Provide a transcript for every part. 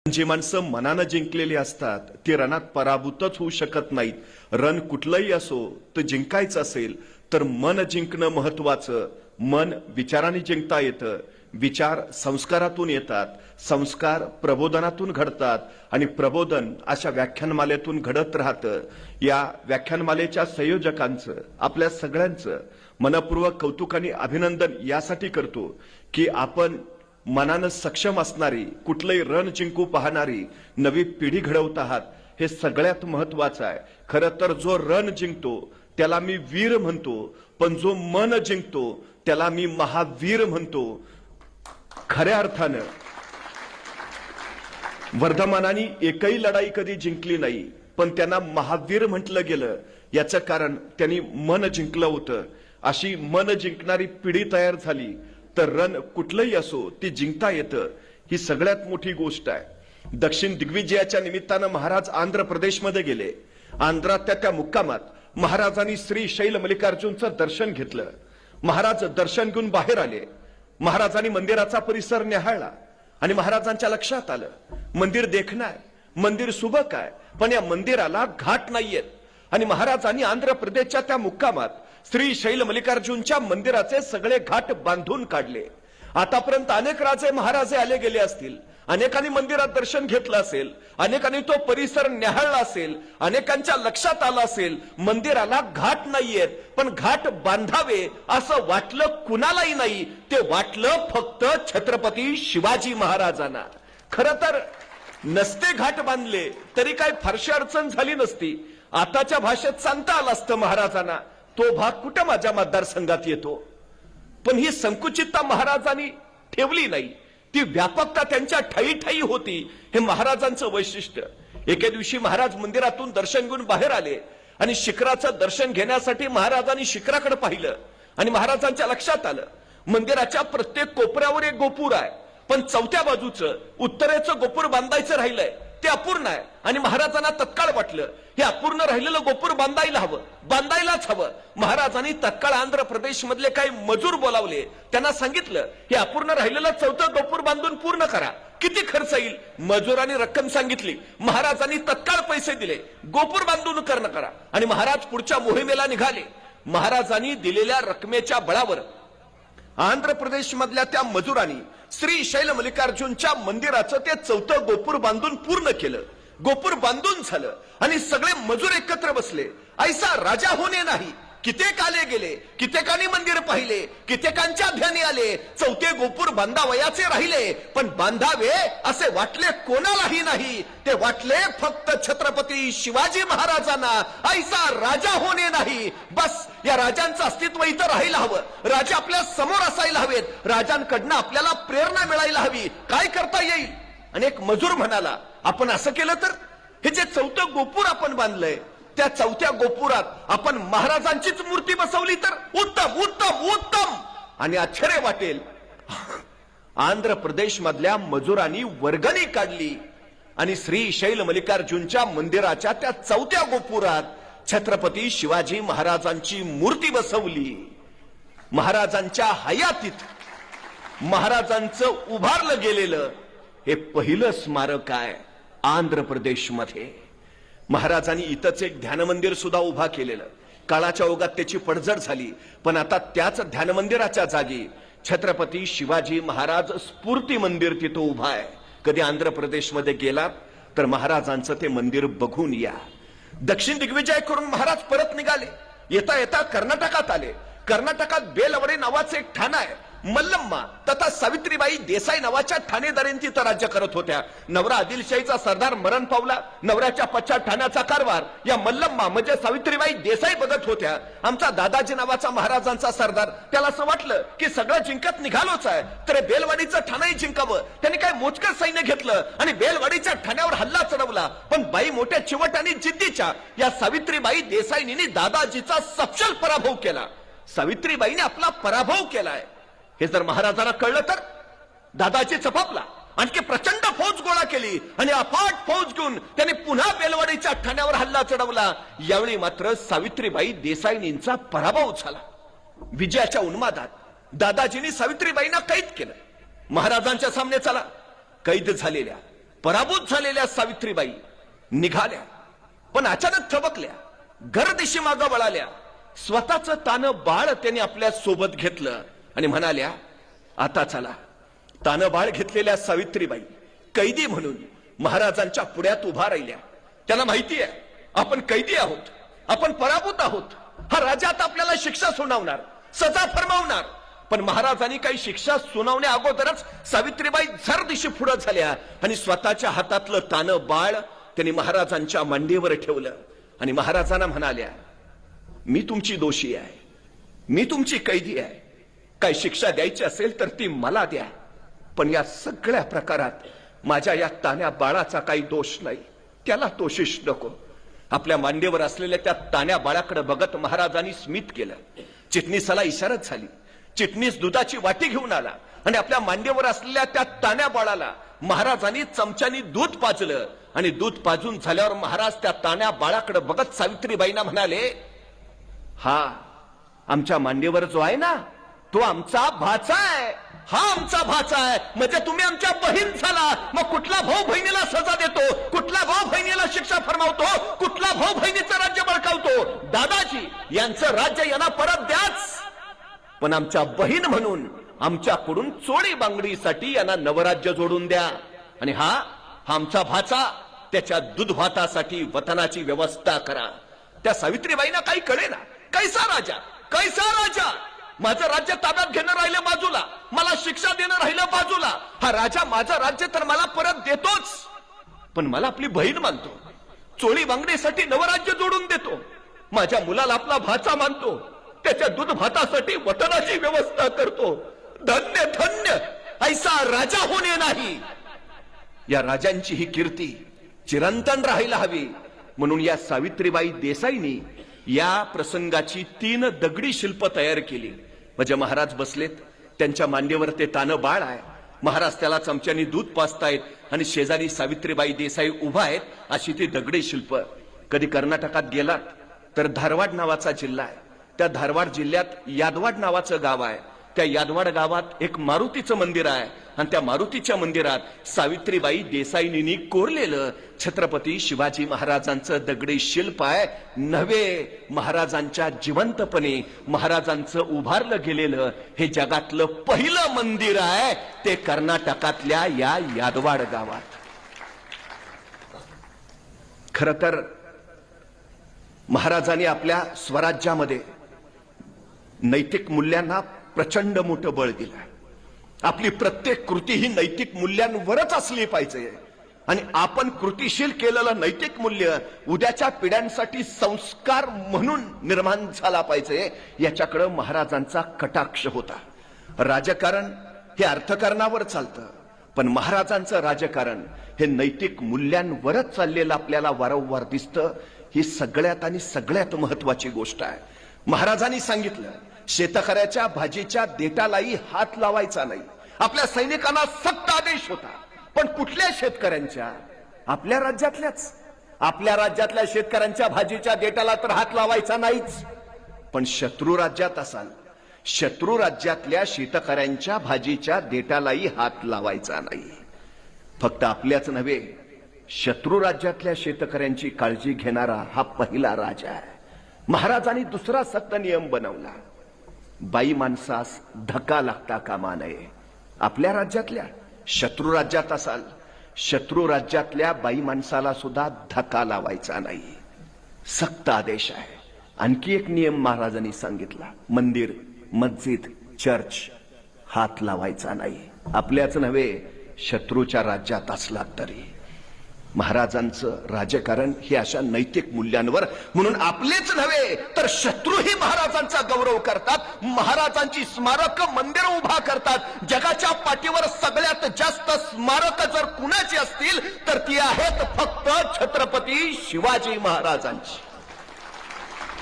जी माणसं मनानं जिंकलेली असतात ती रणात पराभूतच होऊ शकत नाहीत। रण कुठलंही असो तर जिंकायचं असेल तर मन जिंकणं महत्वाचं। मन विचाराने जिंकता येतं, विचार संस्कारातून येतात, संस्कार प्रबोधनातून घडतात आणि प्रबोधन अशा व्याख्यानमालेतून घडत राहतं। या व्याख्यानमालेच्या संयोजकांचं आपल्या सगळ्यांचं मनपूर्वक कौतुक आणि अभिनंदन यासाठी करतो की आपण मनानं सक्षम असणारी, कुठलंही रण जिंकू पाहणारी नवी पिढी घडवत आहात। हे सगळ्यात महत्वाचं आहे। खरं तर जो रण जिंकतो त्याला मी वीर म्हणतो, पण जो मन जिंकतो त्याला मी महावीर म्हणतो। खऱ्या अर्थानं वर्धमानाने एकही लढाई कधी जिंकली नाही, पण त्यांना महावीर म्हटलं गेलं याचं कारण त्यांनी मन जिंकलं होतं। अशी मन जिंकणारी पिढी तयार झाली तर रण कुठलंही असो ती जिंकता येतं, ही सगळ्यात मोठी गोष्ट आहे। दक्षिण दिग्विजयाच्या निमित्तानं महाराज आंध्र प्रदेशमध्ये गेले। आंध्रात त्या मुक्कामात महाराजांनी श्री शैल मल्लिकार्जुनचं दर्शन घेतलं। महाराज दर्शन घेऊन बाहेर आले। महाराजांनी मंदिराचा परिसर निहाळला आणि महाराजांच्या लक्षात आलं मंदिर देखणं आहे, मंदिर सुबक आहे, पण या मंदिराला घाट नाहीयेत। आणि महाराजांनी आंध्र प्रदेशच्या त्या मुक्कामात श्री शैल मल्लिकार्जुनच्या मंदिराचे सगळे घाट बांधून काढले। आतापर्यंत अनेक राजे महाराजे आले गेले असतील, अनेकांनी मंदिरात दर्शन घेतलं असेल, अनेकांनी तो परिसर निहाळला असेल, अनेकांच्या लक्षात आलं असेल मंदिराला घाट नाहीयेत, पण घाट बांधावे असं वाटलं कुणालाही नाही। ते वाटलं फक्त छत्रपती शिवाजी महाराजांना। खरं तर नसते घाट बांधले तरी काय फारशी अडचण झाली नसती। आताच्या भाषेत सांगता आलं असतं महाराजांना, तो भाग कुठं माझ्या मतदारसंघात येतो। पण ही संकुचितता महाराजांनी ठेवली नाही, ती व्यापकता त्यांच्या ठायी ठायी होती। हे महाराजांचं वैशिष्ट्य। एके दिवशी महाराज मंदिरातून दर्शन घेऊन बाहेर आले आणि शिखराचं दर्शन घेण्यासाठी महाराजांनी शिखराकडे पाहिलं आणि महाराजांच्या लक्षात आलं मंदिराच्या प्रत्येक कोपऱ्यावर एक गोपूर आहे, पण चौथ्या बाजूचं उत्तरेचं गोपूर बांधायचं राहिलंय, ते अपूर्ण आहे। आणि महाराजांना तत्काळ वाटलं हे अपूर्ण राहिलेलं गोपूर बांधायलाच हवं। महाराजांनी तत्काळ आंध्र प्रदेश मधले काही मजूर बोलावले, त्यांना सांगितलं हे अपूर्ण राहिलेलं चौथं गोपूर बांधून पूर्ण करा, किती खर्च येईल। मजुरांनी रक्कम सांगितली, महाराजांनी तत्काळ पैसे दिले, गोपूर बांधून करा। आणि महाराज पुढच्या मोहिमेला निघाले। महाराजांनी दिलेल्या रकमेच्या बळावर आंध्र प्रदेश मधल्या त्या मजुरांनी श्री शैल मल्लिकार्जुनच्या मंदिराचं ते चौथं गोपूर बांधून पूर्ण केलं। गोपूर बांधून झालं आणि सगळे मजूर एकत्र बसले। ऐसा राजा होणे नाही, कित्येक आले गेले, कित्येकांनी मंदिर पाहिले, कित्येकांच्या ध्यानी आले, चौथे गोपूर बांधावयाचे राहिले, पण बांधावे असे वाटले कोणालाही नाही। ते वाटले फक्त छत्रपती शिवाजी महाराजांना। ऐसा राजा होणे नाही, बस या राजांचं अस्तित्व इथं राहायला हवं, राजा आपल्या समोर असायला हवेत, राजांकडनं आपल्याला प्रेरणा मिळायला हवी, काय करता येईल। अनेक मजूर म्हणाला आपण असं केलं तर हे जे चौथं गोपूर आपण बांधलंय त्या चौथ्या गोपुरात आपण महाराजांचीच मूर्ती बसवली तर उत्तम उत्तम उत्तम। आणि आश्चर्य वाटेल, आंध्र प्रदेश मधल्या मजुरांनी वर्गणी काढली आणि श्री शैल मल्लिकार्जुनच्या मंदिराच्या त्या चौथ्या गोपुरात छत्रपती शिवाजी महाराजांची मूर्ती बसवली। महाराजांच्या हयातीत महाराजांचं उभारलं गेलेलं हे पहिलं स्मारक आहे आंध्र प्रदेश मध्ये। महाराजांनी इथंच एक ध्यान मंदिर सुद्धा उभा केलेलं, काळाच्या ओघात त्याची पडझड झाली, पण आता त्याच ध्यान मंदिराच्या जागी छत्रपती शिवाजी महाराज स्फूर्ती मंदिर तिथं उभा आहे। कधी आंध्र प्रदेशमध्ये गेलात तर महाराजांचं ते मंदिर बघून या। दक्षिण दिग्विजय करून महाराज परत निघाले। येता येता कर्नाटकात आले। कर्नाटकात बेलवडे नावाचे एक ठाणं आहे। मल्लम्मा तथा सावित्रीबाई देसाई नावाच्या ठाणेदारीन तिथं राज्य करत होत्या। नवरा आदिलशाहीचा सरदार मरण पावला, नवऱ्याच्या पश्चात ठाण्याचा कारभार या मल्लम्मा म्हणजे सावित्रीबाई देसाई बघत होत्या। आमचा दादाजी नावाचा महाराजांचा सरदार, त्याला असं वाटलं की सगळं जिंकत निघालोच आहे तर बेलवाडीचं ठाणंही जिंकावं। त्यांनी काय मोजकं सैन्य घेतलं आणि बेलवाडीच्या ठाण्यावर हल्ला चढवला, पण बाई मोठ्या चिवट आणि जिद्दीच्या या सावित्रीबाई देसाईंनी दादाजीचा सपशेल पराभव केला। सावित्रीबाईने आपला पराभव केलाय हे जर महाराजांना कळलं तर दादाजी चपापला, आणखी प्रचंड फौज गोळा केली आणि अफाट फौज घेऊन त्यांनी पुन्हा बेलवाडीच्या ठाण्यावर हल्ला चढवला। यावेळी मात्र सावित्रीबाई देसाईंचा पराभव झाला। विजयाच्या उन्मादात दादाजींनी सावित्रीबाईंना कैद केलं। महाराजांच्या सामने चला, कैद झालेल्या पराभूत झालेल्या सावित्रीबाई निघाल्या, पण अचानक थबकल्या, घरदिशी मागं वळाल्या. स्वतःचं तानं बाळ त्यांनी आपल्या सोबत घेतलं आणि म्हणाल्या, आता चला. तानं बाळ घेतलेल्या सावित्रीबाई कैदी म्हणून महाराजांच्या पुढ्यात उभा राहिल्या. त्यांना माहिती आहे आपण कैदी आहोत, आपण पराभूत आहोत. हा राजा आता आपल्याला शिक्षा सुनावणार, सजा फरमावणार. पण महाराजांनी काही शिक्षा सुनावण्या अगोदरच सावित्रीबाई झरदिशी पुढे झाल्या आणि स्वतःच्या हातातलं तानं बाळ त्यांनी महाराजांच्या मांडीवर ठेवलं आणि महाराजांना म्हणाल्या, मी तुमची दोषी आहे, मी तुमची कैदी आहे. काय शिक्षा द्यायची असेल तर ती मला द्या, पण या सगळ्या प्रकारात माझ्या या तान्या बाळाचा काही दोष नाही, त्याला दोषीश नको. आपल्या मांडीवर असलेल्या त्या तान्या बाळाकडे बघत महाराजांनी स्मित केलं. चिटणीसाला इशारत झाली. चिटणीस दुधाची वाटी घेऊन आला आणि आपल्या मांडीवर असलेल्या त्या तान्या बाळाला महाराजांनी चमच्यानी दूध पाजलं आणि दूध पाजून झाल्यावर महाराज त्या तान्या बाळाकडे बघत सावित्रीबाईंना म्हणाले, हा आमच्या मांडीवर जो आहे ना तो आमचा भाचा आहे, हा आमचा भाचा आहे. म्हणजे तुम्ही आमच्या बहीण झाला. मग कुठला भाऊ बहिणीला सजा देतो, कुठला भाऊ बहिणीला शिक्षा फरमावतो, कुठला भाऊ बहिणीचं राज्य बळकावतो? दादाजी यांचं राज्य यांना परत द्याच, पण आमच्या बहीण म्हणून आमच्याकडून चोळी बांगडीसाठी यांना नवराज्य जोडून द्या. आणि हा आमचा भाचा, त्याच्या दूध भातासाठी वतनाची व्यवस्था करा. त्या सावित्रीबाईंना काही कळेना. कैसा राजा, कैसा राजा? माझं राज्य ताब्यात घेणं राहिलं बाजूला, मला शिक्षा देणं राहिलं बाजूला. हा राजा माझं राज्य तर मला परत देतोच, पण मला आपली बहीण मानतो, चोळी बांगडीसाठी नवराज्य जोडून देतो. माझ्या मुलाला आपला भाचा मानतो, त्याच्या दूध भातासाठी वतनाची व्यवस्था करतो. धन्य धन्य ऐसा राजा होणे नाही. या राजांची ही कीर्ती चिरंतन राहायला हवी. म्हणून या सावित्रीबाई देसाईंनी या प्रसंगाची 3 दगडी शिल्प तयार केली. म्हणजे महाराज बसलेत, त्यांच्या मांडीवर ते तानं बाळ आहे, महाराज त्याला चमच्यानी दूध पाजतायत आणि शेजारी सावित्रीबाई देसाई उभा आहेत. अशी ती दगडी शिल्प. कधी कर्नाटकात गेलात तर धारवाड नावाचा जिल्हा आहे, त्या धारवाड जिल्ह्यात यादवाड नावाचं गाव आहे. त्या यादवाड गावात एक मारुतीचं मंदिर आहे आणि त्या मारुतीच्या मंदिरात सावित्रीबाई देसाईंनी कोरलेलं छत्रपती शिवाजी महाराजांचं दगडी शिल्प आहे. नव्हे, महाराजांच्या जिवंतपणे महाराजांचं उभारलं गेलेलं हे जगातलं पहिलं मंदिर आहे. ते कर्नाटकातल्या या यादवाड गावात. खर तर महाराजांनी आपल्या स्वराज्यामध्ये नैतिक मूल्यांना प्रचंड मोठं बळ दिलं. आपली प्रत्येक कृती ही नैतिक मूल्यांवरच असली पाहिजे आणि आपण कृतीशील केलेलं नैतिक मूल्य उद्याच्या पिढ्यांसाठी संस्कार म्हणून निर्माण झाला पाहिजे, याच्याकडे महाराजांचा कटाक्ष होता. राजकारण हे अर्थकारणावर चालतं, पण महाराजांचं राजकारण हे नैतिक मूल्यांवरच चाललेलं आपल्याला वारंवार दिसतं. ही सगळ्यात आणि सगळ्यात महत्वाची गोष्ट आहे. महाराजांनी सांगितलं, शेतकऱ्याच्या भाजीच्या देठालाही हात लावायचा नाही. आपल्या सैनिकांना सक्त आदेश होता, पण कुठल्या शेतकऱ्यांच्या? आपल्या राज्यातल्याच. आपल्या राज्यातल्या शेतकऱ्यांच्या भाजीच्या देठाला तर हात लावायचा नाहीच. पण शत्रू राज्यात असाल, शत्रू राज्यातल्या शेतकऱ्यांच्या भाजीच्या देठालाही हात लावायचा नाही. फक्त आपल्याच नव्हे, शत्रू राज्यातल्या शेतकऱ्यांची काळजी घेणारा हा पहिला राजा आहे. महाराजांनी दुसरा सक्त नियम बनवला, बाई माणसास धक्का लागता कामा नये. आपल्या राज्यातल्या, शत्रू राज्यात असाल, शत्रू राज्यातल्या बाई माणसाला सुद्धा धक्का लावायचा नाही. सक्त आदेश आहे. आणखी एक नियम महाराजांनी सांगितला, मंदिर, मस्जिद, चर्च हात लावायचा नाही. आपल्याच नव्हे, शत्रूच्या राज्यात असला तरी. महाराजांचं राजकारण हे अशा नैतिक मूल्यांवर, म्हणून आपलेच नव्हे तर शत्रूही महाराजांचा गौरव करतात, महाराजांची स्मारक मंदिर उभा करतात. जगाच्या पाठीवर सगळ्यात जास्त स्मारक जर कुणाची असतील तर ती आहेत फक्त छत्रपती शिवाजी महाराजांची.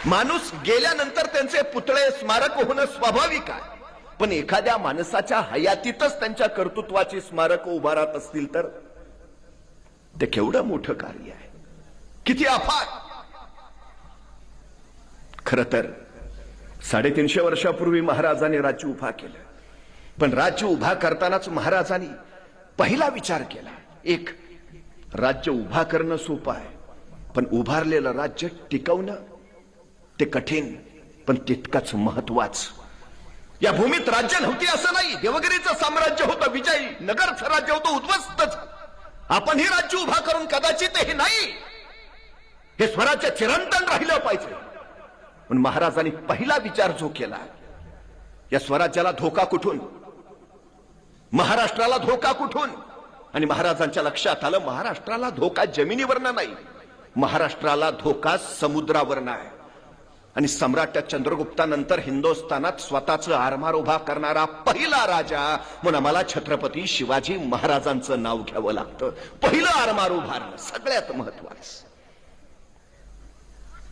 माणूस गेल्यानंतर त्यांचे पुतळे स्मारक होणं स्वाभाविक आहे, पण एखाद्या माणसाच्या हयातीतच त्यांच्या कर्तृत्वाची स्मारक उभारत असतील तर ते केवढं मोठं कार्य आहे, किती अफाट. खर तर 350 वर्षापूर्वी महाराजांनी राज्य उभा केलं, पण राज्य उभा करतानाच महाराजांनी पहिला विचार केला, एक राज्य उभा करणं सोपं आहे, पण उभारलेलं राज्य टिकवणं ते कठीण, पण तितकंच महत्वाचं. या भूमीत राज्य नव्हती असं नाही. देवगिरीचं साम्राज्य होतं विजयी, नगरचं राज्य होतं उद्ध्वस्तच. आपण हे राज्य उभा करून कदाचित हे नाही, हे स्वराज्य चिरंतन राहिलं पाहिजे. पण महाराजांनी पहिला विचार जो केला, या स्वराज्याला धोका कुठून, महाराष्ट्राला धोका कुठून. आणि महाराजांच्या लक्षात आलं, महाराष्ट्राला धोका जमिनीवरनं नाही, महाराष्ट्राला धोका समुद्रावरनं आहे. आणि सम्राट चंद्रगुप्तानंतर हिंदुस्थानात स्वतःचं आरमार उभा करणारा पहिला राजा म्हणून आम्हाला छत्रपती शिवाजी महाराजांचं नाव घ्यावं लागतं. पहिलं आरमार उभारणं सगळ्यात महत्वाचं.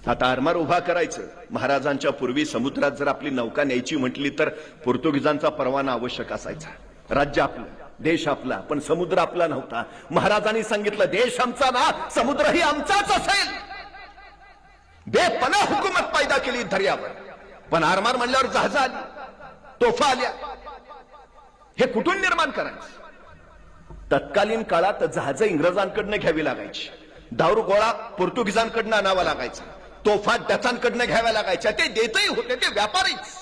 आता आरमार उभा करायचं, महाराजांच्या पूर्वी समुद्रात जर आपली नौका न्यायची म्हटली तर पोर्तुगीजांचा परवाना आवश्यक असायचा. राज्य आपलं, देश आपला, पण समुद्र आपला नव्हता. महाराजांनी सांगितलं, देश आमचा ना, समुद्रही आमचाच असेल. बेपनाह हुकूमत पैदा केली दर्यावर. पण आरमार म्हणल्यावर जहाज आली, तोफा आल्या. हे कुठून निर्माण करायचं? तत्कालीन काळात जहाज इंग्रजांकडनं घ्यावी लागायची, दारूगोळा पोर्तुगीजांकडनं आणावा लागायचा, तोफा डचांकडनं घ्याव्या लागायच्या. ते देतही होते, ते व्यापारीच.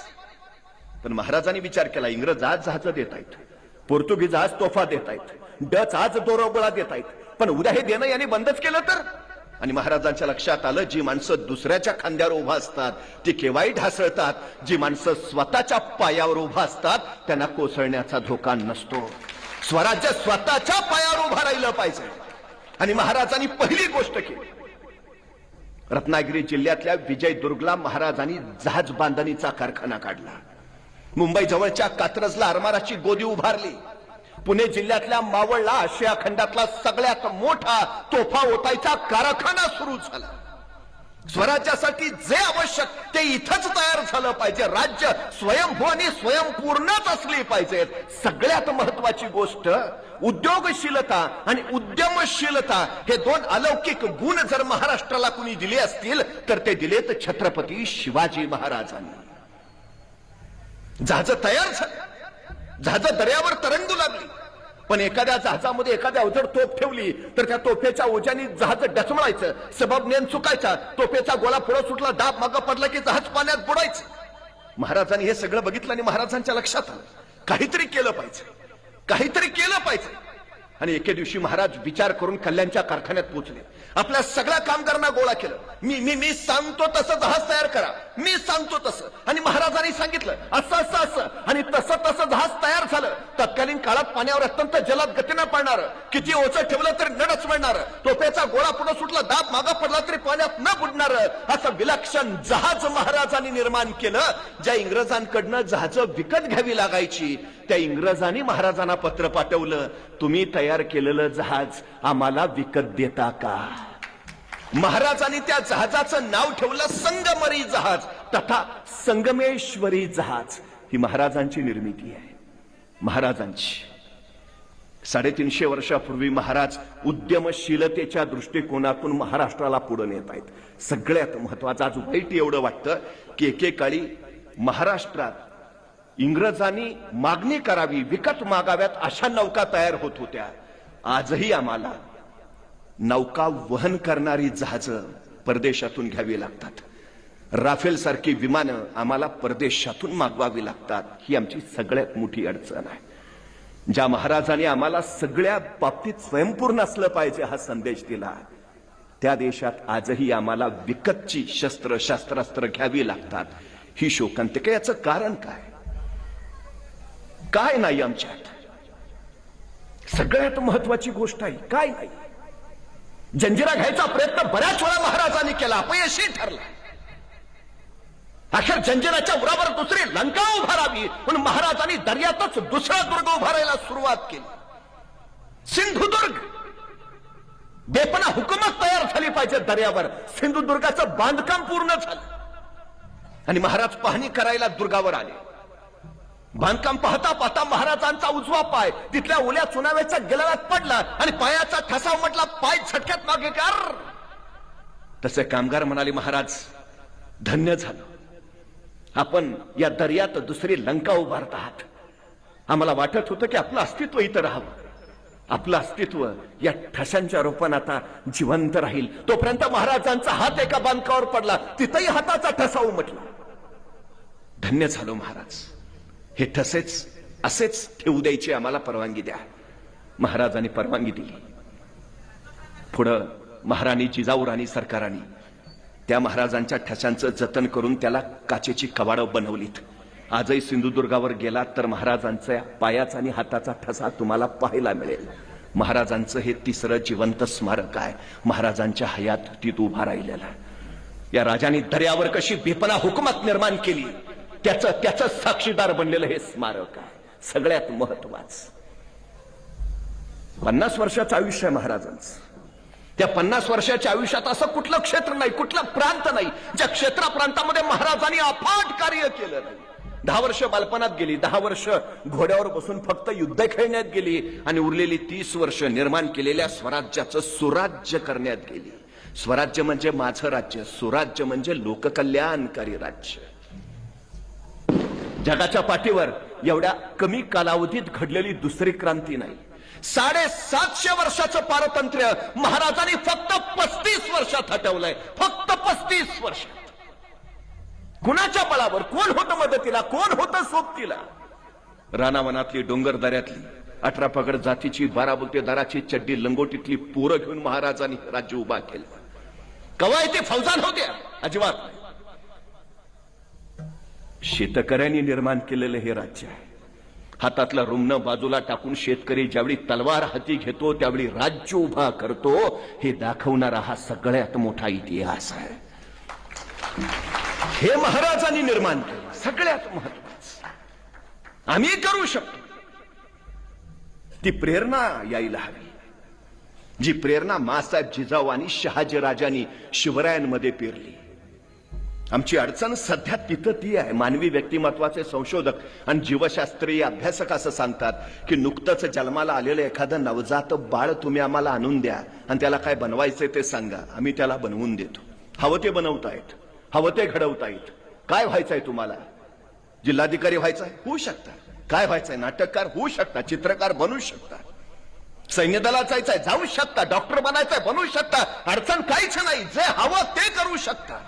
पण महाराजांनी विचार केला, इंग्रज आज जहाज देत आहेत, पोर्तुगीज आज तोफा देत आहेत, डच आज दोरगोळा देत आहेत, पण उद्या हे देणं यांनी बंदच केलं तर. आणि महाराजांच्या लक्षात आलं, जी माणसं दुसऱ्याच्या खांद्यावर उभा असतात ती केव्हाही ढासळतात, जी माणसं स्वतःच्या पायावर उभा असतात त्यांना कोसळण्याचा धोका नसतो. स्वराज्य स्वतःच्या पायावर उभा राहिलं पाहिजे. आणि महाराजांनी पहिली गोष्ट केली, रत्नागिरी जिल्ह्यातल्या विजयदुर्गला महाराजांनी जहाज बांधणीचा कारखाना काढला. मुंबई जवळच्या कात्रजला आरमाराची गोदी उभारली. पुणे जिल्ह्यातल्या मावळला आशिया खंडातला सगळ्यात मोठा तोफा ओतायचा कारखाना सुरू झाला. स्वराज्यासाठी जे आवश्यक ते इथंच तयार झालं पाहिजे. राज्य स्वयंभू आणि स्वयंपूर्णच असली पाहिजे. सगळ्यात महत्वाची गोष्ट, उद्योगशीलता आणि उद्यमशीलता हे दोन अलौकिक गुण जर महाराष्ट्राला कुणी दिले असतील तर ते दिलेत छत्रपती शिवाजी महाराजांनी. जहाज तयार झाले, जहाज दर्यावर तरंगू लागली, पण एखाद्या जहाजामध्ये एखाद्या अवजड तोफ ठेवली तर त्या तोफेच्या ओझ्याने जहाज डचमळायचं, सबब नेम चुकायचा, तोफेचा गोळा पुढे सुटला, दाब मागं पडला की जहाज पाण्यात बुडायचं. महाराजांनी हे सगळं बघितलं आणि महाराजांच्या लक्षात आलं, काहीतरी केलं पाहिजे, काहीतरी केलं पाहिजे. आणि एके दिवशी महाराज विचार करून कल्याणच्या कारखान्यात पोहोचले. आपल्या सगळ्या कामगारांना गोळा केलं. मी सांगतो तसं जहाज तयार करा, मी सांगतो तसं. आणि महाराजांनी सांगितलं असं असं असं, आणि तसं तसं जहाज तयार झालं. तत्कालीन काळात पाण्यावर अत्यंत जलद गतीनं पडणार, किती ओझं ठेवलं तरी न डचमळणार, तोफेचा गोळा पुढे सुटला, दाब मागं पडला तरी पाण्यात न बुडणार, असं विलक्षण जहाज महाराजांनी निर्माण केलं. ज्या इंग्रजांकडनं जहाज विकत घ्यावी लागायची त्या इंग्रजांनी महाराजांना पत्र पाठवलं, तुम्ही तयार केलेलं जहाज आम्हाला विकत देता का? महाराजांनी त्या जहाजाचं नाव ठेवलं संगमरी जहाज तथा संगमेश्वरी जहाज. ही महाराजांची निर्मिती आहे, महाराजांची. 350 वर्षापूर्वी महाराज उद्यमशीलतेच्या दृष्टिकोनातून महाराष्ट्राला पुढे नेत आहेत. सगळ्यात महत्वाचं आज वाईट एवढं वाटतं की एकेकाळी महाराष्ट्रात इंग्रजांनी मागणी करावी, विकत मागाव्यात अशा नौका तयार होत होत्या. आजही आम्हाला नौका वहन करणारी जहाजं परदेशातून घ्यावी लागतात. राफेल सारखी विमानं आम्हाला परदेशातून मागवावी लागतात. ही आमची सगळ्यात मोठी अडचण आहे. ज्या महाराजांनी आम्हाला सगळ्या बाबतीत स्वयंपूर्ण असलं पाहिजे हा संदेश दिला, त्या देशात आजही आम्हाला विकतची शस्त्रास्त्र घ्यावी लागतात. ही शोकांतिका. याचं कारण काय नाही आमच्यात? सगळ्यात महत्वाची गोष्ट आहे काय नाही. जंजिरा घ्यायचा प्रयत्न बऱ्याच वेळा महाराजांनी केला, अपयशी ठरला. अखेर जंजिराच्या उरावर दुसरी लंका उभारावी म्हणून महाराजांनी दर्यातच दुसरा दुर्ग उभारायला सुरुवात केली, सिंधुदुर्ग. बेपना हुकूमत तयार झाली पाहिजे दर्यावर. सिंधुदुर्गाचं बांधकाम पूर्ण झालं आणि महाराज पाहणी करायला दुर्गावर आले. बांधकाम पाहता पाहता महाराजांचा उजवा पाय तिथल्या ओल्या चुनाव्याच्या गिलाव्यात पडला आणि पायाचा ठसा उमटला. पाय झटक्यात मागे कर. तसे कामगार म्हणाले, महाराज धन्य झालं, आपण या दर्यात दुसरी लंका उभारत आहात. आम्हाला वाटत होतं की आपलं अस्तित्व इथं राहावं. आपलं अस्तित्व या ठशांच्या रूपाने आता जिवंत राहील. तोपर्यंत महाराजांचा हात एका बांधकावर पडला, तिथंही हाताचा ठसा उमटला. धन्य झालो महाराज, हे ठसेच असेच ठेवू द्यायची आम्हाला परवानगी द्या. महाराजांनी परवानगी दिली. पुढं महाराणी जिजाऊराणी सरकारांनी त्या महाराजांच्या ठशांचं जतन करून त्याला काचेची कवाडं बनवलीत. आजही सिंधुदुर्गावर गेलात तर महाराजांच्या पायाचा आणि हाताचा ठसा तुम्हाला पाहायला मिळेल. महाराजांचं हे तिसरं जिवंत स्मारक आहे, महाराजांच्या हयातीत उभा राहिलेला. या राजांनी दर्यावर कशी बेपना हुकूमत निर्माण केली त्याचं साक्षीदार बनलेलं हे स्मारक आहे. सगळ्यात महत्वाचं 50 वर्षाचं आयुष्य आहे महाराजांचं. त्या 50 वर्षाच्या आयुष्यात असं कुठलं क्षेत्र नाही, कुठलं प्रांत नाही ज्या क्षेत्रा प्रांतामध्ये महाराजांनी अफाट कार्य केलं नाही. 10 वर्ष बालपणात गेली, 10 वर्ष घोड्यावर बसून फक्त युद्ध खेळण्यात गेली आणि उरलेली 30 वर्ष निर्माण केलेल्या स्वराज्याचं सुराज्य करण्यात गेली. स्वराज्य म्हणजे माझं राज्य, सुराज्य म्हणजे लोककल्याणकारी राज्य. जगाच्या पाठीवर एवढ्या कमी कालावधीत घडलेली दुसरी क्रांती नाही. 750 वर्षाचं पारतंत्र्य महाराजांनी फक्त 35 वर्षात हटवलंय. फक्त 35 वर्षात. कुणाच्या बळावर? कोण होतं मदतीला, कोण होतं सोबतीला? रानावनातली, डोंगर दऱ्यातली 18 पगड जातीची, 12 बुलतेदाराची चड्डी लंगोटीतली पोरं घेऊन महाराजांनी राज्य उभा केलं. कवायती फौजा नव्हत्या, अजिबात नाही. शेतकऱ्यांनी निर्माण केलेलं हे राज्य आहे. हातातला रुमणं बाजूला टाकून शेतकरी ज्यावेळी तलवार हाती घेतो त्यावेळी राज्य उभा करतो, हे दाखवणारा हा सगळ्यात मोठा इतिहास आहे. हे महाराजांनी निर्माण केलं. सगळ्यात महत्वाचं आम्ही करू शकतो. ती प्रेरणा यायला हवी, जी प्रेरणा मासाहेब जिजाऊ आणि शहाजीराजांनी शिवरायांमध्ये पेरली. आमची अडचण सध्या तिथं ती आहे. मानवी व्यक्तिमत्वाचे संशोधक आणि जीवशास्त्रीय अभ्यासक असं सांगतात की नुकतंच जन्माला आलेलं एखादं नवजात बाळ तुम्ही आम्हाला आणून द्या आणि त्याला काय बनवायचंय ते सांगा, आम्ही त्याला बनवून देतो. हवं ते बनवतायत, हवं ते घडवतायत. काय व्हायचंय तुम्हाला? जिल्हाधिकारी व्हायचंय? होऊ शकता. काय व्हायचंय? नाटककार होऊ शकता, चित्रकार बनू शकता, सैन्य दलात जायचंय जाऊ शकता, डॉक्टर बनायचंय बनवू शकता. अडचण काहीच नाही. जे हवं ते करू शकता.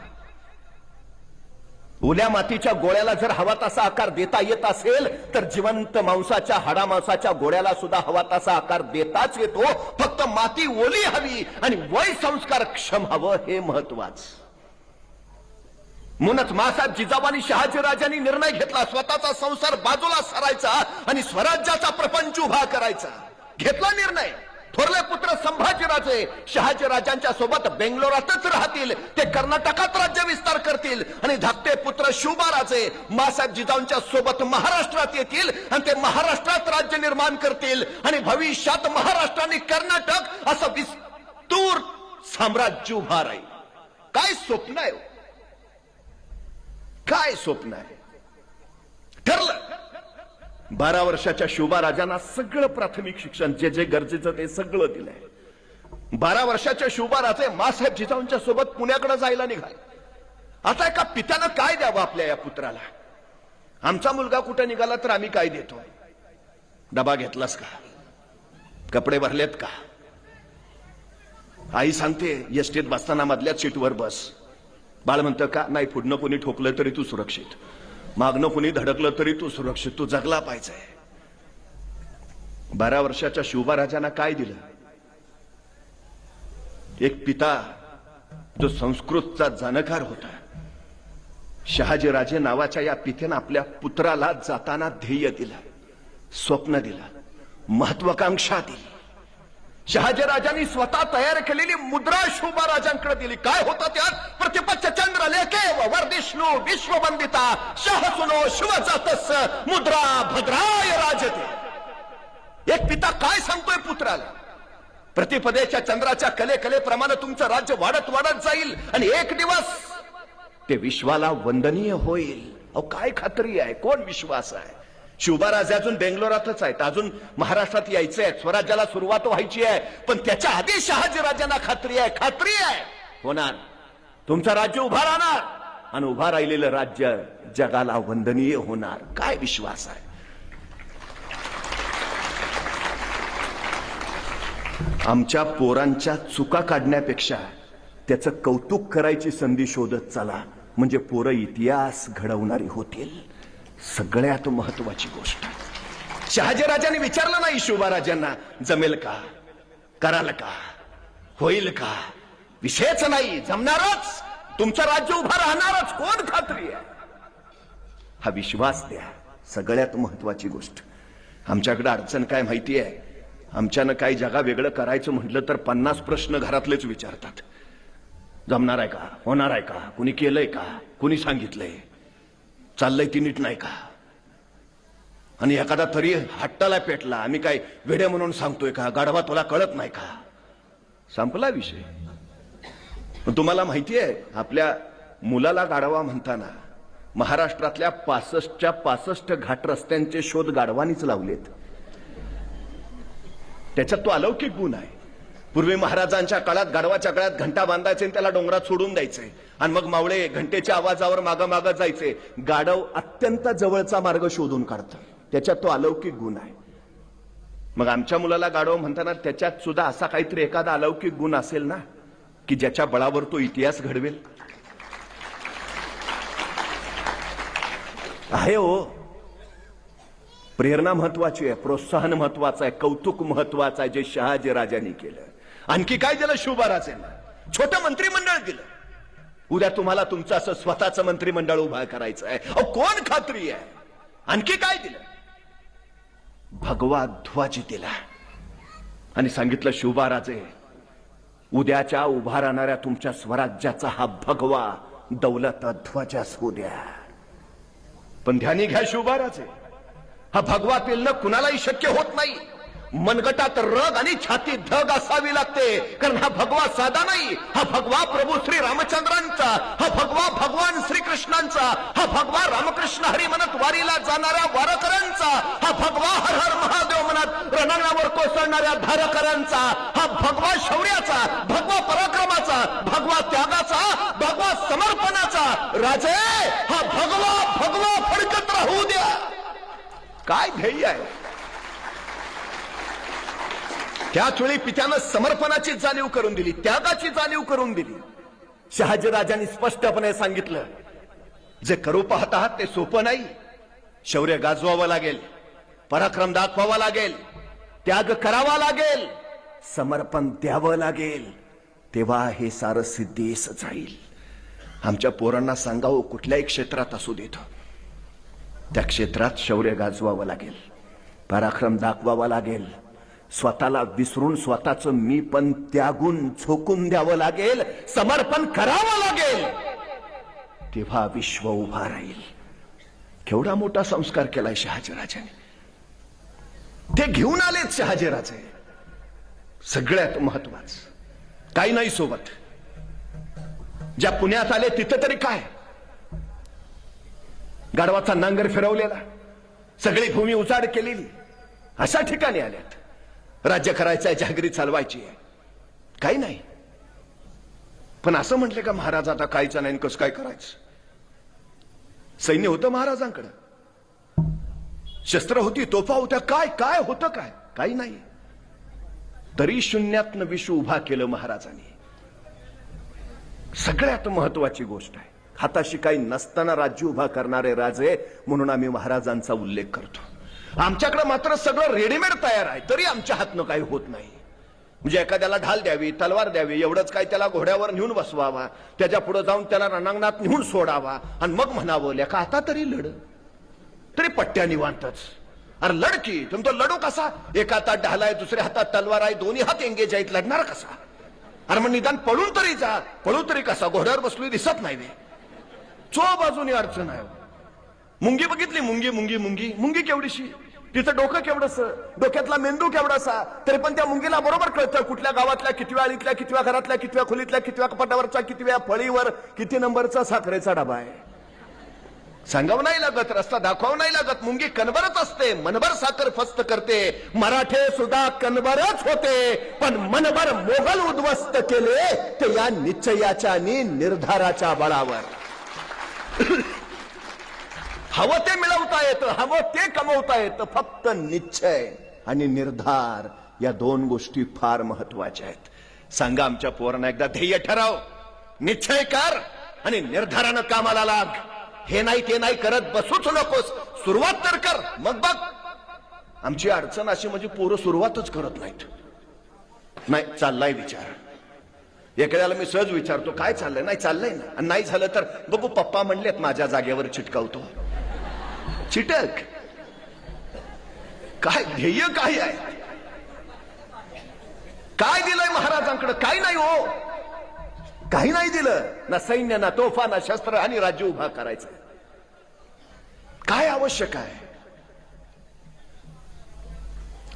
ओल्या मातीच्या गोळ्याला जर हवा तसा आकार देता येत असेल तर जिवंत मांसाच्या, हाडामांसाच्या गोळ्याला सुद्धा हवा तसा आकार देताच येतो. फक्त माती ओली हवी आणि वय संस्कार क्षम हवं, हे महत्वाचं. म्हणूनच मासाहेब जिजाऊ आणि शहाजीराजांनी निर्णय घेतला, स्वतःचा संसार बाजूला सरायचा आणि स्वराज्याचा प्रपंच उभा करायचा. घेतला निर्णय. थोरले पुत्र संभाजीराजे शहाजीराजांच्या सोबत बेंगलोरातच राहतील, ते कर्नाटकात राज्य विस्तार करतील आणि धाकटे पुत्र शिवबाराजे मासाहेब जिजाऊंच्या सोबत महाराष्ट्रात येतील आणि ते महाराष्ट्रात राज्य निर्माण करतील आणि भविष्यात महाराष्ट्र आणि कर्नाटक असं विस्तूर साम्राज्य उभा राहील. काय स्वप्न आहे? काय स्वप्न आहे? ठरलं. 12 वर्षाच्या शिवबाराजांना सगळं प्राथमिक शिक्षण जे जे गरजेचं ते सगळं दिलंय. 12 वर्षाच्या शिवबाराजे मासाहेब जिजाऊंच्या सोबत पुण्याकडे जायला निघाले. आता एका पित्यानं काय द्यावं आपल्या या पुत्राला? आमचा मुलगा कुठे निघाला तर आम्ही काय देतो? डबा घेतलास का? कपडे भरलेत का? आई सांगते एसटीत बसताना मधल्याच सीटवर बस. बाळ म्हणतं का? नाही, पुढनं कोणी ठोकलं तरी तू सुरक्षित, मागणं कोणी धडकलं तरी तू सुरक्षित, तू जगला पाहिजे. 12 वर्षाच्या शिवबाराजांना काय दिलं? एक पिता जो संस्कृतचा जाणकार होता. शहाजीराजे नावाच्या या पित्यानं आपल्या पुत्राला जाताना ध्येय दिलं, स्वप्न दिलं, महत्वाकांक्षा दिली. शहाजीराजांनी स्वतः तयार केलेली मुद्रा शिवबाराजांकडे दिली. काय होतं त्यात? प्रतिपच्छ चंद्र लेखे वर्धिष्णू विश्ववंदिता शहसुनो शिवजातस मुद्रा भद्राय राजते. एक पिता काय सांगतोय पुत्राला? प्रतिपदेच्या चंद्राच्या कलेप्रमाणे तुमचं राज्य वाढत वाढत जाईल आणि एक दिवस ते विश्वाला वंदनीय होईल. अहो, काय खात्री आहे? कोण विश्वास आहे? शिवबाराजे अजून बेंगलोरातच आहेत, अजून महाराष्ट्रात यायचे आहेत, स्वराज्याला सुरुवात व्हायची आहे. पण त्याच्या आधी शहाजीराजांना खात्री आहे होणार. तुमचं राज्य उभा राहणार आणि उभा राहिलेलं राज्य जगाला वंदनीय होणार. काय विश्वास आहे? आमच्या पोरांच्या चुका काढण्यापेक्षा त्याचं कौतुक करायची संधी शोधत चला, म्हणजे पोरं इतिहास घडवणारी होतील. सगळ्यात महत्वाची गोष्ट, शहाजीराजांनी विचारलं नाही शिवबाराजांना जमेल का, कराल का, होईल का. विषयच नाही, जमणारच, तुमचं राज्य उभं राहणारच, कोण खात्री आहे. हा विश्वास द्या, सगळ्यात महत्वाची गोष्ट. आमच्याकडे अडचण काय माहिती आहे, आमच्यानं काही जगा वेगळं करायचं म्हटलं तर 50 प्रश्न घरातलेच विचारतात. जमणार आहे का, होणार आहे का, कुणी केलंय का, कुणी सांगितलंय, चाललंय ती नीट नाही का. आणि एखादा तरी हट्टाला पेटला, आम्ही काय वेडे म्हणून सांगतोय का, गाढवा तुला कळत नाही का, संपला विषय. तुम्हाला माहिती आहे, आपल्या मुलाला गाढवा म्हणताना महाराष्ट्रातल्या 65च्या 65 घाट रस्त्यांचे शोध गाढवानीच लावलेत. त्याच्यात तो अलौकिक गुण आहे. पूर्वी महाराजांच्या काळात गाढवाच्या गळ्यात घंटा बांधायचे आणि त्याला डोंगरात सोडून द्यायचे, आणि मग मावळे घंटेच्या आवाजावर मागं मागं जायचे. गाढव अत्यंत जवळचा मार्ग शोधून काढतं, त्याच्यात तो अलौकिक गुण आहे. मग आमच्या मुलाला गाढव म्हणताना त्याच्यात सुद्धा असा काहीतरी एखादा अलौकिक गुण असेल ना, की ज्याच्या बळावर तो इतिहास घडवेल. आहे हो, प्रेरणा महत्वाची आहे, प्रोत्साहन महत्वाचं आहे, कौतुक महत्वाचं आहे, जे शहाजी राजांनी केलं. आणखी काय दिलं शिवबाराजांना, छोटं मंत्रिमंडळ दिलं. उद्या तुम्हाला तुमचं असं स्वतःचं मंत्रिमंडळ उभा करायचं आहे, अहो कोण खात्री आहे. आणखी काय दिलं, भगवा ध्वज दिला आणि सांगितलं शिवबाराजे, उद्याच्या उभा राहणाऱ्या तुमच्या स्वराज्याचा हा भगवा दौलत ध्वज असू द्या. पण ध्यानी घ्या शिवबाराजे, हा भगवा पेलणं कुणालाही शक्य होत नाही. मनगटात रग आणि छातीत धग असावी लागते, कारण हा भगवा साधा नाही. हा भगवा प्रभू श्री रामचंद्रांचा, हा भगवा भगवान श्रीकृष्णांचा, हा भगवा रामकृष्ण हरी म्हणत वारीला जाणाऱ्या वारकऱ्यांचा, हा भगवा हर हर महादेव म्हणत रणांगणावर कोसळणाऱ्या धारकऱ्यांचा, हा भगवा शौर्याचा, भगवा पराक्रमाचा, भगवा त्यागाचा, भगवा समर्पणाचा. राजे, हा भगवा भगवा फडकत राहू द्या. काय ध्येय आहे. त्याच वेळी पित्यानं समर्पणाची जाणीव करून दिली, त्यागाची जाणीव करून दिली. शहाजीराजांनी स्पष्टपणे सांगितलं, जे करू पाहत आहात ते सोपं नाही. शौर्य गाजवावं लागेल, पराक्रम दाखवावा लागेल, त्याग करावा लागेल, समर्पण द्यावं लागेल, तेव्हा हे सारं सिद्धीस जाईल. आमच्या पोरांना सांगावं, कुठल्याही क्षेत्रात असू देत, त्या क्षेत्रात शौर्य गाजवावं लागेल, पराक्रम दाखवावा लागेल, स्वतःला विसरून स्वतःचं मी पण त्यागून झोकून द्यावं लागेल, समर्पण करावं लागेल, तेव्हा विश्व उभा राहील. केवढा मोठा संस्कार केलाय शहाजीराजांनी. ते घेऊन आलेत शहाजीराजे. सगळ्यात महत्वाचं काही नाही सोबत. ज्या पुण्यात आले तिथं तरी काय, गाढवाचा नांगर फिरवलेला, सगळी भूमी उजाड केलेली, अशा ठिकाणी आल्यात. राज्य करायचंय, जहागिरी चालवायची आहे, काही नाही. पण असं म्हटले का महाराज आता काहीच नाही, कसं काय करायचं. सैन्य होतं महाराजांकडं, शस्त्र होती, तोफा होत्या, काय काय होतं, काय काही नाही. तरी शून्यातनं विश्व उभा केलं महाराजांनी. सगळ्यात महत्वाची गोष्ट आहे, हाताशी काही नसताना राज्य उभा करणारे राजे म्हणून आम्ही महाराजांचा उल्लेख करतो. आमच्याकडे मात्र सगळं रेडीमेड तयार आहे, तरी आमच्या हातनं काही होत नाही. म्हणजे एखाद्याला ढाल द्यावी, तलवार द्यावी, एवढंच काय त्याला घोड्यावर नेऊन बसवावा, त्याच्या पुढे जाऊन त्याला रणांगणात नेऊन सोडावा आणि मग म्हणावं, लेका आता तरी लढ, तरी पट्ट्या निवांतच. अरे लढकी, तुमचा लढू कसा, एका हातात ढाल आहे, दुसऱ्या हातात तलवार आहे, दोन्ही हात एंगेज आहेत, लढणार कसा. अरे मग निदान पळून तरी जा, पळू तरी कसा, घोड्यावर बसलोय दिसत नाही वे, चो बाजूनी अडचण आहे. मुंगी बघितली, मुंगी मुंगी मुंगी मुंगी केवढीशी, तिचं डोकं केवढस, डोक्यातला मेंदू केवढासा, तरी पण त्या मुंगीला बरोबर कळतं कुठल्या गावातल्या कितव्या आळीतल्या, कितव्या घरातल्या, कितव्या खोलीतल्या, कितव्या कपाटावरचा, कितव्या फळीवर किती नंबरचा साखरेचा डबा आहे. सांगावं नाही लागत, रस्ता दाखवावं नाही लागत. मुंगी कणभरच असते, मनभर साखर फस्त करते. मराठे सुद्धा कणभरच होते, पण मनभर मोगल उद्ध्वस्त केले ते या निश्चयाच्या आणि निर्धाराच्या बळावर. हवं ते मिळवता येतं, हवं ते कमवता येतं, फक्त निश्चय आणि निर्धार या दोन गोष्टी फार महत्वाच्या आहेत. सांगा आमच्या पोरांना एकदा ध्येय ठराव, निश्चय कर आणि निर्धारानं कामाला लाग. हे नाही ते नाही करत बसूच नकोस, सुरुवात तर कर. मग बघ आमची अडचण अशी म्हणजे पोरं सुरुवातच करत नाहीत. नाही चाललाय विचार. एखाद्याला मी सहज विचारतो काय चाललंय, नाही चाललंय ना, आणि नाही झालं तर बघू पप्पा म्हणलेत माझ्या जागेवर चिटकावतो. चिटक. काय ध्येय काय आहे? काय दिलंय महाराजांकडे? काही नाही हो, काही नाही दिलं. ना सैन्य, ना तोफा, ना शस्त्र, आणि राज्य उभा करायचं. काय आवश्यक आहे?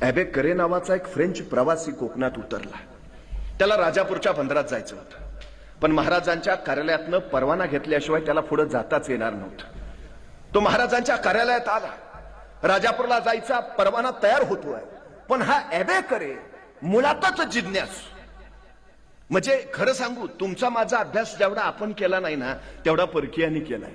ॲबे करे नावाचा एक फ्रेंच प्रवासी कोकणात उतरला. त्याला राजापूरच्या बंदरात जायचं होतं, पण महाराजांच्या कार्यालयातनं परवाना घेतल्याशिवाय त्याला पुढे जाताच येणार नव्हतं. तो महाराजांच्या कार्यालयात आला. राजापूरला जायचा परवाना तयार होतोय, पण हा ॲबे करे मुळातच जिज्ञासू. म्हणजे खरं सांगू, तुमचा माझा अभ्यास जेवढा आपण केला नाही ना तेवढा परकीयांनी केलाय.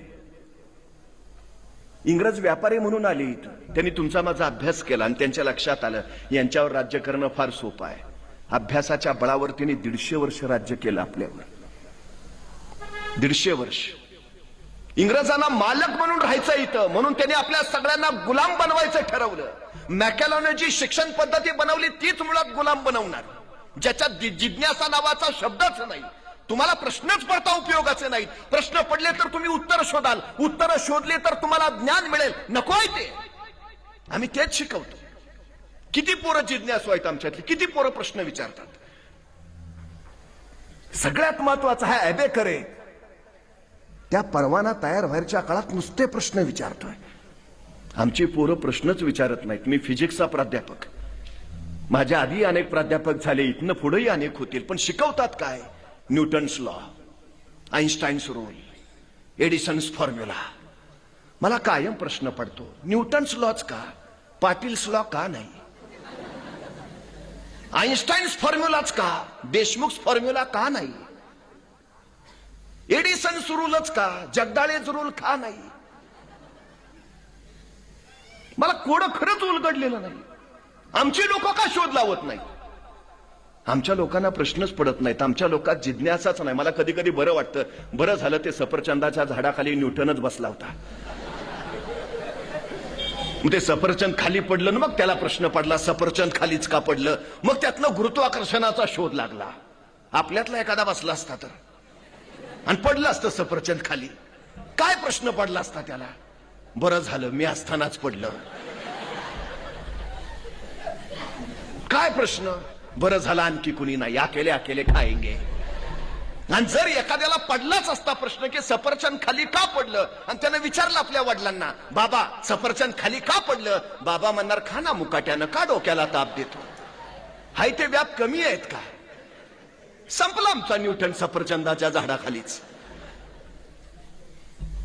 इंग्रज व्यापारी म्हणून आले इथं, त्यांनी तुमचा माझा अभ्यास केला आणि त्यांच्या लक्षात आलं यांच्यावर राज्य करणं फार सोपं आहे. अभ्यासाच्या बळावर त्यांनी 150 वर्ष राज्य केलं आपल्यावर. 150 वर्ष. इंग्रजांना मालक म्हणून राहायचं इथं, म्हणून त्यांनी आपल्या सगळ्यांना गुलाम बनवायचं ठरवलं. मॅकॅलॉने जी शिक्षण पद्धती बनवली तीच मुळात गुलाम बनवणार, ज्याच्यात जिज्ञासा नावाचा शब्दच नाही. तुम्हाला प्रश्नच पडता उपयोगाचे नाहीत. प्रश्न पडले तर तुम्ही उत्तर शोधाल, उत्तर शोधले तर तुम्हाला ज्ञान मिळेल. नको आहे ते. आम्ही तेच शिकवतो. किती पोरं जिज्ञासू आहेत आमच्यातली, किती पोरं प्रश्न विचारतात. सगळ्यात महत्वाचा हा ॲबे करे त्या परवाना तयार व्हायच्या काळात नुसते प्रश्न विचारतोय. आमची पोरं प्रश्नच विचारत नाहीत. मी फिजिक्सचा प्राध्यापक, माझ्या आधी अनेक प्राध्यापक झाले, इथनं पुढेही अनेक होतील, पण शिकवतात काय? Newton's law, Einstein's rule, Edison's formula. मला कायम प्रश्न पडतो, न्यूटन्स लॉच का, पाटील्स लॉ का नाही? आईन्स्टाईन्स फॉर्म्युलाच का, देशमुख फॉर्म्युला का नाही? एडिसन्स रूलच का, जगदाळेच रूल का नाही? मला कोड खरंच उलगडलेलं नाही. आमची लोक का शोध लावत नाही? आमच्या लोकांना प्रश्नच पडत नाहीत. आमच्या लोकात जिज्ञासाच नाही. मला कधी कधी बरं वाटतं, बरं झालं ते सफरचंदाच्या झाडाखाली न्यूटनच बसला होता. मग ते सफरचंद खाली पडलं ना, मग त्याला प्रश्न पडला सफरचंद खालीच का पडलं. मग त्यातनं गुरुत्वाकर्षणाचा शोध लागला. आपल्यातला एखादा बसला असता तर आणि पडलं असतं सफरचंद खाली, काय प्रश्न पडला असता त्याला? बरं झालं मी असतानाच पडलं. काय प्रश्न? बरं झालं आणखी कुणी नाही, अकेले अकेले खाएंगे. आणि जर एखाद्याला पडलाच असता प्रश्न की सफरचंद खाली का पडलं, आणि त्यानं विचारलं आपल्या वडिलांना, बाबा सफरचंद खाली का पडलं? बाबा म्हणणार, खा ना मुकाट्यानं, का डोक्याला ताप देतो? हाय ते व्याप कमी आहेत का? संपला आमचा न्यूटन सफरचंदाच्या झाडाखालीच.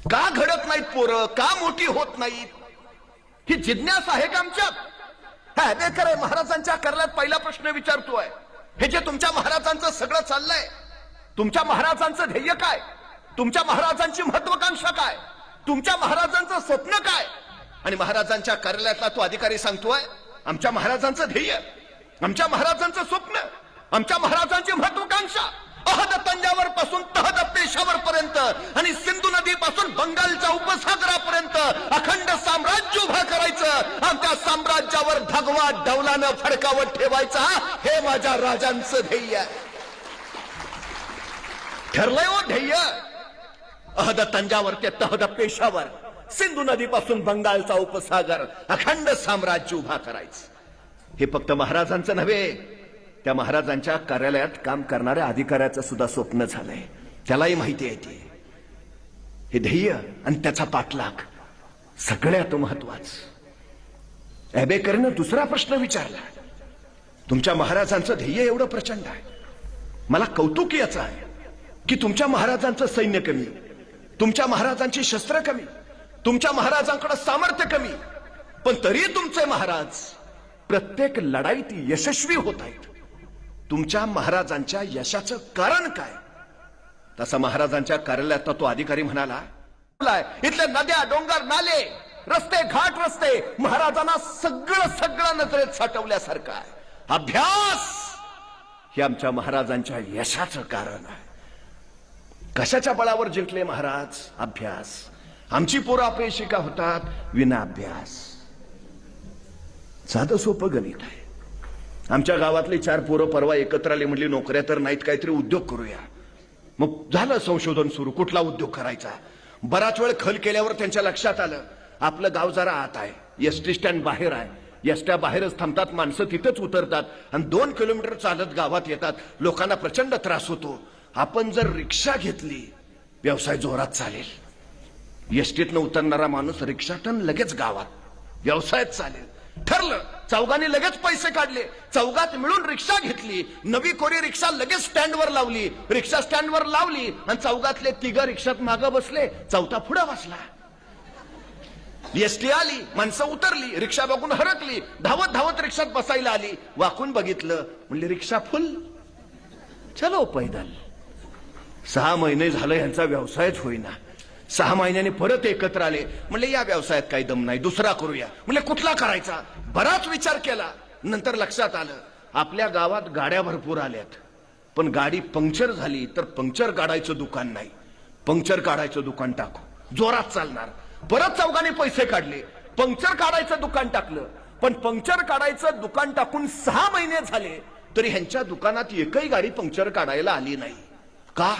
का घडत नाहीत पोरं, का मोठी होत नाहीत? ही जिज्ञासा आहे का आमच्यात? ॲबे करे महाराजांच्या कार्यालयात पहिला प्रश्न विचारतोय, हे जे तुमच्या महाराजांचं सगळं चाललंय, तुमच्या महाराजांचं ध्येय काय? तुमच्या महाराजांची महत्वाकांक्षा काय? तुमच्या महाराजांचं स्वप्न काय? आणि महाराजांच्या कार्यालयातला तो अधिकारी सांगतोय आमच्या महाराजांचं ध्येय, आमच्या महाराजांचं स्वप्न, आमच्या महाराजांची महत्वाकांक्षा अहद तंजावर पासून तहद पेशावर पर्यंत आणि सिंधू नदी पासून बंगालच्या उपसागरापर्यंत अखंड साम्राज्य उभा करायचं, आमच्या साम्राज्यावर भगवा डौलानं फडकावत ठेवायचा, हे माझ्या राजांचं ध्येय. ठरलंय हो ध्येय. अहद तंजावर ते तहद पेशावर, सिंधू नदी पासून बंगालचा उपसागर, अखंड साम्राज्य उभा करायचं. हे फक्त महाराजांचं नव्हे, त्या महाराजांच्या कार्यालयात काम करणाऱ्या अधिकाऱ्याचं सुद्धा स्वप्न झालंय. त्यालाही माहिती आहे ते. हे ध्येय आणि त्याचा पाठलाग सगळ्यात महत्वाचं. ॲबेकरनं दुसरा प्रश्न विचारला, तुमच्या महाराजांचं ध्येय एवढं प्रचंड आहे, मला कौतुक याचं आहे की तुमच्या महाराजांचं सैन्य कमी, तुमच्या महाराजांची शस्त्र कमी, तुमच्या महाराजांकडे सामर्थ्य कमी, पण तरी तुमचे महाराज प्रत्येक लढाईत यशस्वी होत आहेत. तुमच्या महाराजांच्या यशाचं कारण काय? तसा महाराजांच्या कार्यालयात तो अधिकारी म्हणाला, इथले नद्या, डोंगर, नाले, रस्ते, घाट रस्ते महाराजांना सगळं नजरेत साठवल्यासारखं आहे. अभ्यास हे आमच्या महाराजांच्या यशाचं कारण आहे. कशाच्या बळावर जिंकले महाराज? अभ्यास. आमची पोरं अपयशी का होतात? विना अभ्यास. साधं सोपं गणित आहे. आमच्या गावातली 4 पोरं परवा एकत्र आली, म्हणली नोकऱ्या तर नाहीत, काहीतरी उद्योग करूया. मग झालं संशोधन सुरू, कुठला उद्योग करायचा. बराच वेळ खल केल्यावर त्यांच्या लक्षात आलं आपलं गाव जरा आत आहे, एसटी स्टँड बाहेर आहे, एसट्या बाहेरच थांबतात, माणसं तिथंच उतरतात आणि 2 किलोमीटर चालत गावात येतात. लोकांना प्रचंड त्रास होतो. आपण जर रिक्षा घेतली व्यवसाय जोरात चालेल. एसटीतनं उतरणारा माणूस रिक्षातून लगेच गावात, व्यवसायात चालेल. ठरलं. चौघांनी लगेच पैसे काढले, चौघात मिळून रिक्षा घेतली, नवी कोरी रिक्षा लगेच स्टँडवर लावली, रिक्षा स्टँडवर लावली आणि चौघातले 3 रिक्षात मागं बसले, चौथा पुढे बसला. एसटी आली, माणसं उतरली, रिक्षा बघून हरकली, धावत धावत रिक्षात बसायला आली. वाकून बघितलं, म्हणले रिक्षा फुल, चलो पैदल. 6 महिने झालं यांचा व्यवसायच होईना. 6 महिन्याने परत एकत्र आले, म्हणले या व्यवसायात काही दम नाही, दुसरा करूया. म्हणले कुठला करायचा? बराच विचार केला. नंतर लक्षात आलं आपल्या गावात गाड्या भरपूर आल्यात, पण गाडी पंक्चर झाली तर पंक्चर काढायचं दुकान नाही. पंक्चर काढायचं दुकान टाकू, जोरात चालणार. परत चौघांनी पैसे काढले, पंक्चर काढायचं दुकान टाकलं. पण पंक्चर काढायचं दुकान टाकून 6 महिने झाले तरी ह्यांच्या दुकानात एकही गाडी पंक्चर काढायला आली नाही. का?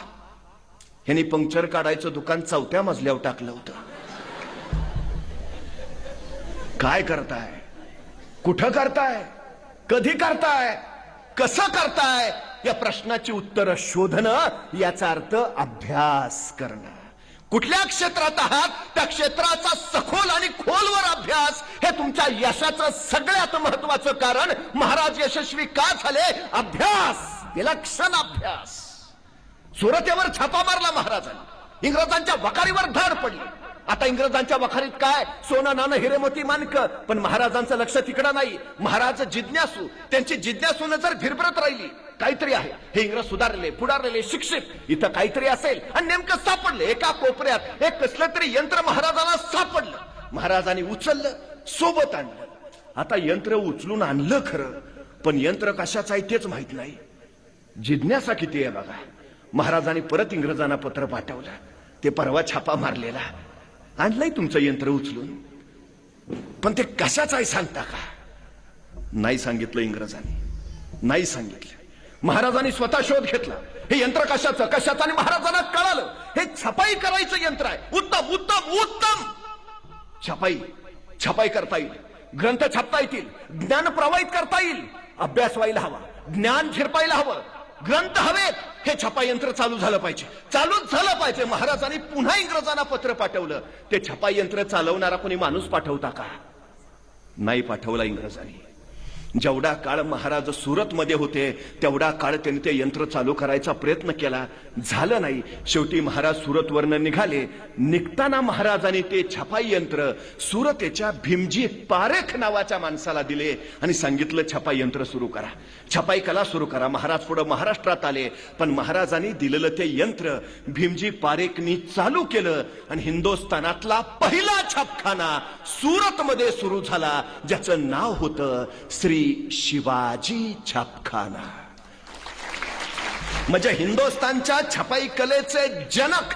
ह्यांनी पंक्चर काढायचं दुकान 4थ्या मजल्यावर टाकलं होतं. काय करताय? कुठं करताय? कधी करताय? कसं करताय? या प्रश्नाची उत्तरं शोधणं याचा अर्थ अभ्यास करणं. कुठल्या क्षेत्रात आहात त्या क्षेत्राचा सखोल आणि खोलवर अभ्यास हे तुमच्या यशाचं सगळ्यात महत्वाचं कारण. महाराज यशस्वी का झाले? अभ्यास, विलक्षण अभ्यास. सुरतेवर छापा मारला महाराजांनी, इंग्रजांच्या वखारीवर धाड पडली. आता इंग्रजांच्या वखारीत काय? सोनं नाणं हिरे मोती माणकं. पण महाराजांचं लक्ष तिकडं नाही. महाराज जिज्ञासू, त्यांची जिज्ञासू नजर भिरभरत राहिली. काहीतरी आहे, हे इंग्रज सुधारले, पुढारलेले, शिक्षित, इथं काहीतरी असेल. आणि नेमकं सापडले एका कोपऱ्यात एक कसलं तरी यंत्र महाराजांना सापडलं. महाराजांनी उचललं, सोबत आणलं. आता यंत्र उचलून आणलं खरं, पण यंत्र कशाचं आहे तेच माहित नाही. जिज्ञासा किती आहे बघा. महाराजांनी परत इंग्रजांना पत्र पाठवलं, ते परवा छापा मारलेला, आणलंय तुमचं यंत्र उचलून, पण ते कशाचं आहे सांगता का? नाही सांगितलं इंग्रजांनी, नाही सांगितलं. महाराजांनी स्वतः शोध घेतला, हे यंत्र कशाचं कशाचं, आणि महाराजांना कळालं हे छपाई करायचं यंत्र आहे. उत्तम उत्तम उत्तम. छपाई करता येईल, ग्रंथ छापता येतील, ज्ञान प्रवाहित करता येईल. अभ्यास व्हायला हवा, ज्ञान झिरपायला हवं, ग्रंथ हवेत. हे छपाई यंत्र चालू झालं पाहिजे, चालूच झालं पाहिजे. महाराजांनी पुन्हा इंग्रजांना पत्र पाठवलं. ते छपाई यंत्र चालवणारा कोणी माणूस पाठवता का? नाही पाठवला इंग्रजांनी. जेवढा काळ महाराज सुरतमध्ये होते तेवढा काळ त्यांनी ते यंत्र चालू करायचा प्रयत्न केला, झालं नाही. शेवटी महाराज सुरतवरनं निघाले. निघताना महाराजांनी ते छपाई यंत्र सुरतेच्या भीमजी पारेख नावाच्या माणसाला दिले आणि सांगितलं छपाई यंत्र सुरू करा, छपाई कला सुरू करा. महाराज पुढे महाराष्ट्रात आले, पण महाराजांनी दिलेलं ते यंत्र भीमजी पारेखनी चालू केलं आणि हिंदुस्थानातला पहिला छापखाना सुरतमध्ये सुरू झाला, ज्याचं नाव होतं श्री शिवाजी छापखाना. म्हणजे हिंदुस्थानच्या छपाई कलेचे जनक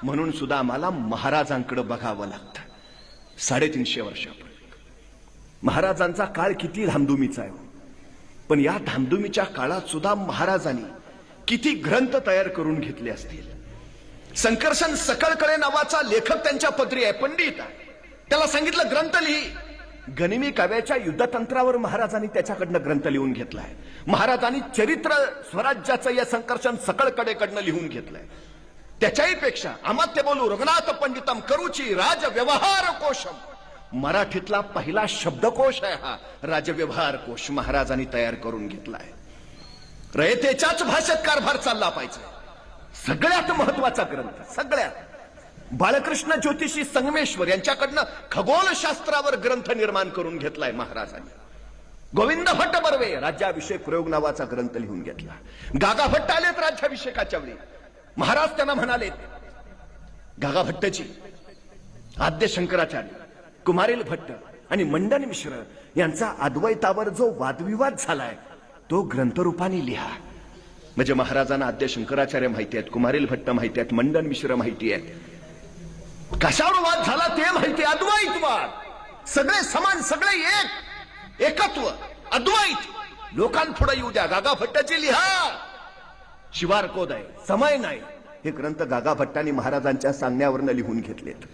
म्हणून सुद्धा आम्हाला महाराजांकडे बघावं लागतं. 350 वर्षापूर्वी महाराजांचा काळ किती धामधुमीचा आहे. पण या धामधुमीच्या काळात सुद्धा महाराजांनी किती ग्रंथ तयार करून घेतले असतील. संकर्षण सकळकडे नावाचा लेखक त्यांच्या पदरी आहे, पंडित आहे. त्याला सांगितलं ग्रंथ लिही. गनिमी काव्याच्या युद्धतंत्रावर महाराजांनी त्याच्याकडनं ग्रंथ लिहून घेतलाय. महाराजांनी चरित्र स्वराज्याचं या संकर्षण सकळकडेकडनं लिहून घेतलंय. त्याच्याही पेक्षा अमात्य बोलू रघुनाथ पंडितम करूची राजव्यवहार कोशम, मराठीतला पहिला शब्दकोश आहे हा राजव्यवहार कोश महाराजांनी तयार करून घेतलाय. रयतेच्याच भाषेत कारभार चालला पाहिजे. सगळ्यात महत्वाचा ग्रंथ, सगळ्यात. बाळकृष्ण ज्योतिषी संगमेश्वर यांच्याकडनं खगोलशास्त्रावर ग्रंथ निर्माण करून घेतलाय महाराजांनी. गोविंद भट्ट बर्वे राज्याभिषेक प्रयोग नावाचा ग्रंथ लिहून घेतला. गागा भट्ट आलेत राज्याभिषेकाच्या वेळी. महाराज त्यांना म्हणाले, गागा भट्टजी, आद्य शंकराचार्य, कुमारिल भट्ट आणि मंडन मिश्र यांचा अद्वैतावर जो वादविवाद झालाय तो ग्रंथरूपाने लिहा. म्हणजे महाराजांना आद्य शंकराचार्य माहिती आहेत, कुमारिल भट्ट माहिती आहेत, मंडन मिश्र माहिती आहेत. कशावर वाद झाला ते माहिती, अद्वैतवाद. सगळे समान, सगळे एक, एकत्व, अद्वैत. लोकांपुढे येऊ द्या. गागा भट्टाची लिहा. शिवार कोद आहे, समय नाही. हे ग्रंथ गागा भट्टांनी महाराजांच्या सांगण्यावरनं लिहून घेतलेत.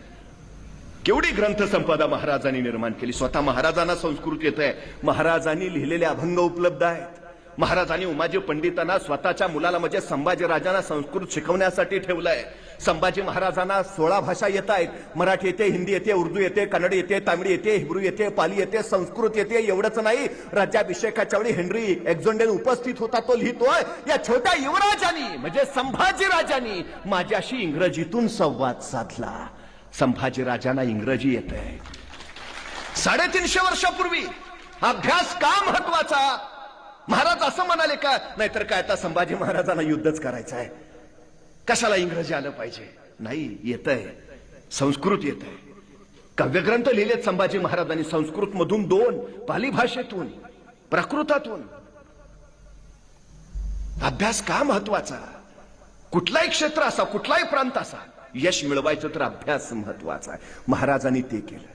केवढी ग्रंथ संपदा महाराजांनी निर्माण केली. स्वतः महाराजांना संस्कृत येत आहे. महाराजांनी लिहिलेले अभंग उपलब्ध आहेत. महाराजांनी उमाजी पंडितांना स्वतःच्या मुलाला म्हणजे संभाजी राजांना संस्कृत शिकवण्यासाठी ठेवलंय. संभाजी महाराजांना 16 भाषा येत आहेत. मराठी येते, हिंदी येते, उर्दू येते, कन्नड येते, तामिळ येते, हिब्रू येते, पाली येते, संस्कृत येते. एवढंच नाही, राज्याभिषेकाच्या वेळी हेनरी एक्झोंडेन उपस्थित होता. तो लिहितोय, या छोट्या युवराजांनी म्हणजे संभाजी राजांनी माझ्याशी इंग्रजीतून संवाद साधला. संभाजी राजांना इंग्रजी येते. 350 वर्षापूर्वी अभ्यास का महत्वाचा? महाराज असं म्हणाले का? नाहीतर काय आता संभाजी महाराजांना युद्धच करायचं आहे, कशाला इंग्रजी आलं पाहिजे? नाही, येतंय, संस्कृत येतंय. काव्यग्रंथ लिहिलेत संभाजी महाराजांनी संस्कृत मधून 2, पाली भाषेतून, प्राकृतातून. अभ्यास का महत्वाचा? कुठलाही क्षेत्र असा, कुठलाही प्रांत असा, यश मिळवायचं तर अभ्यास महत्वाचा आहे. महाराजांनी ते केलं.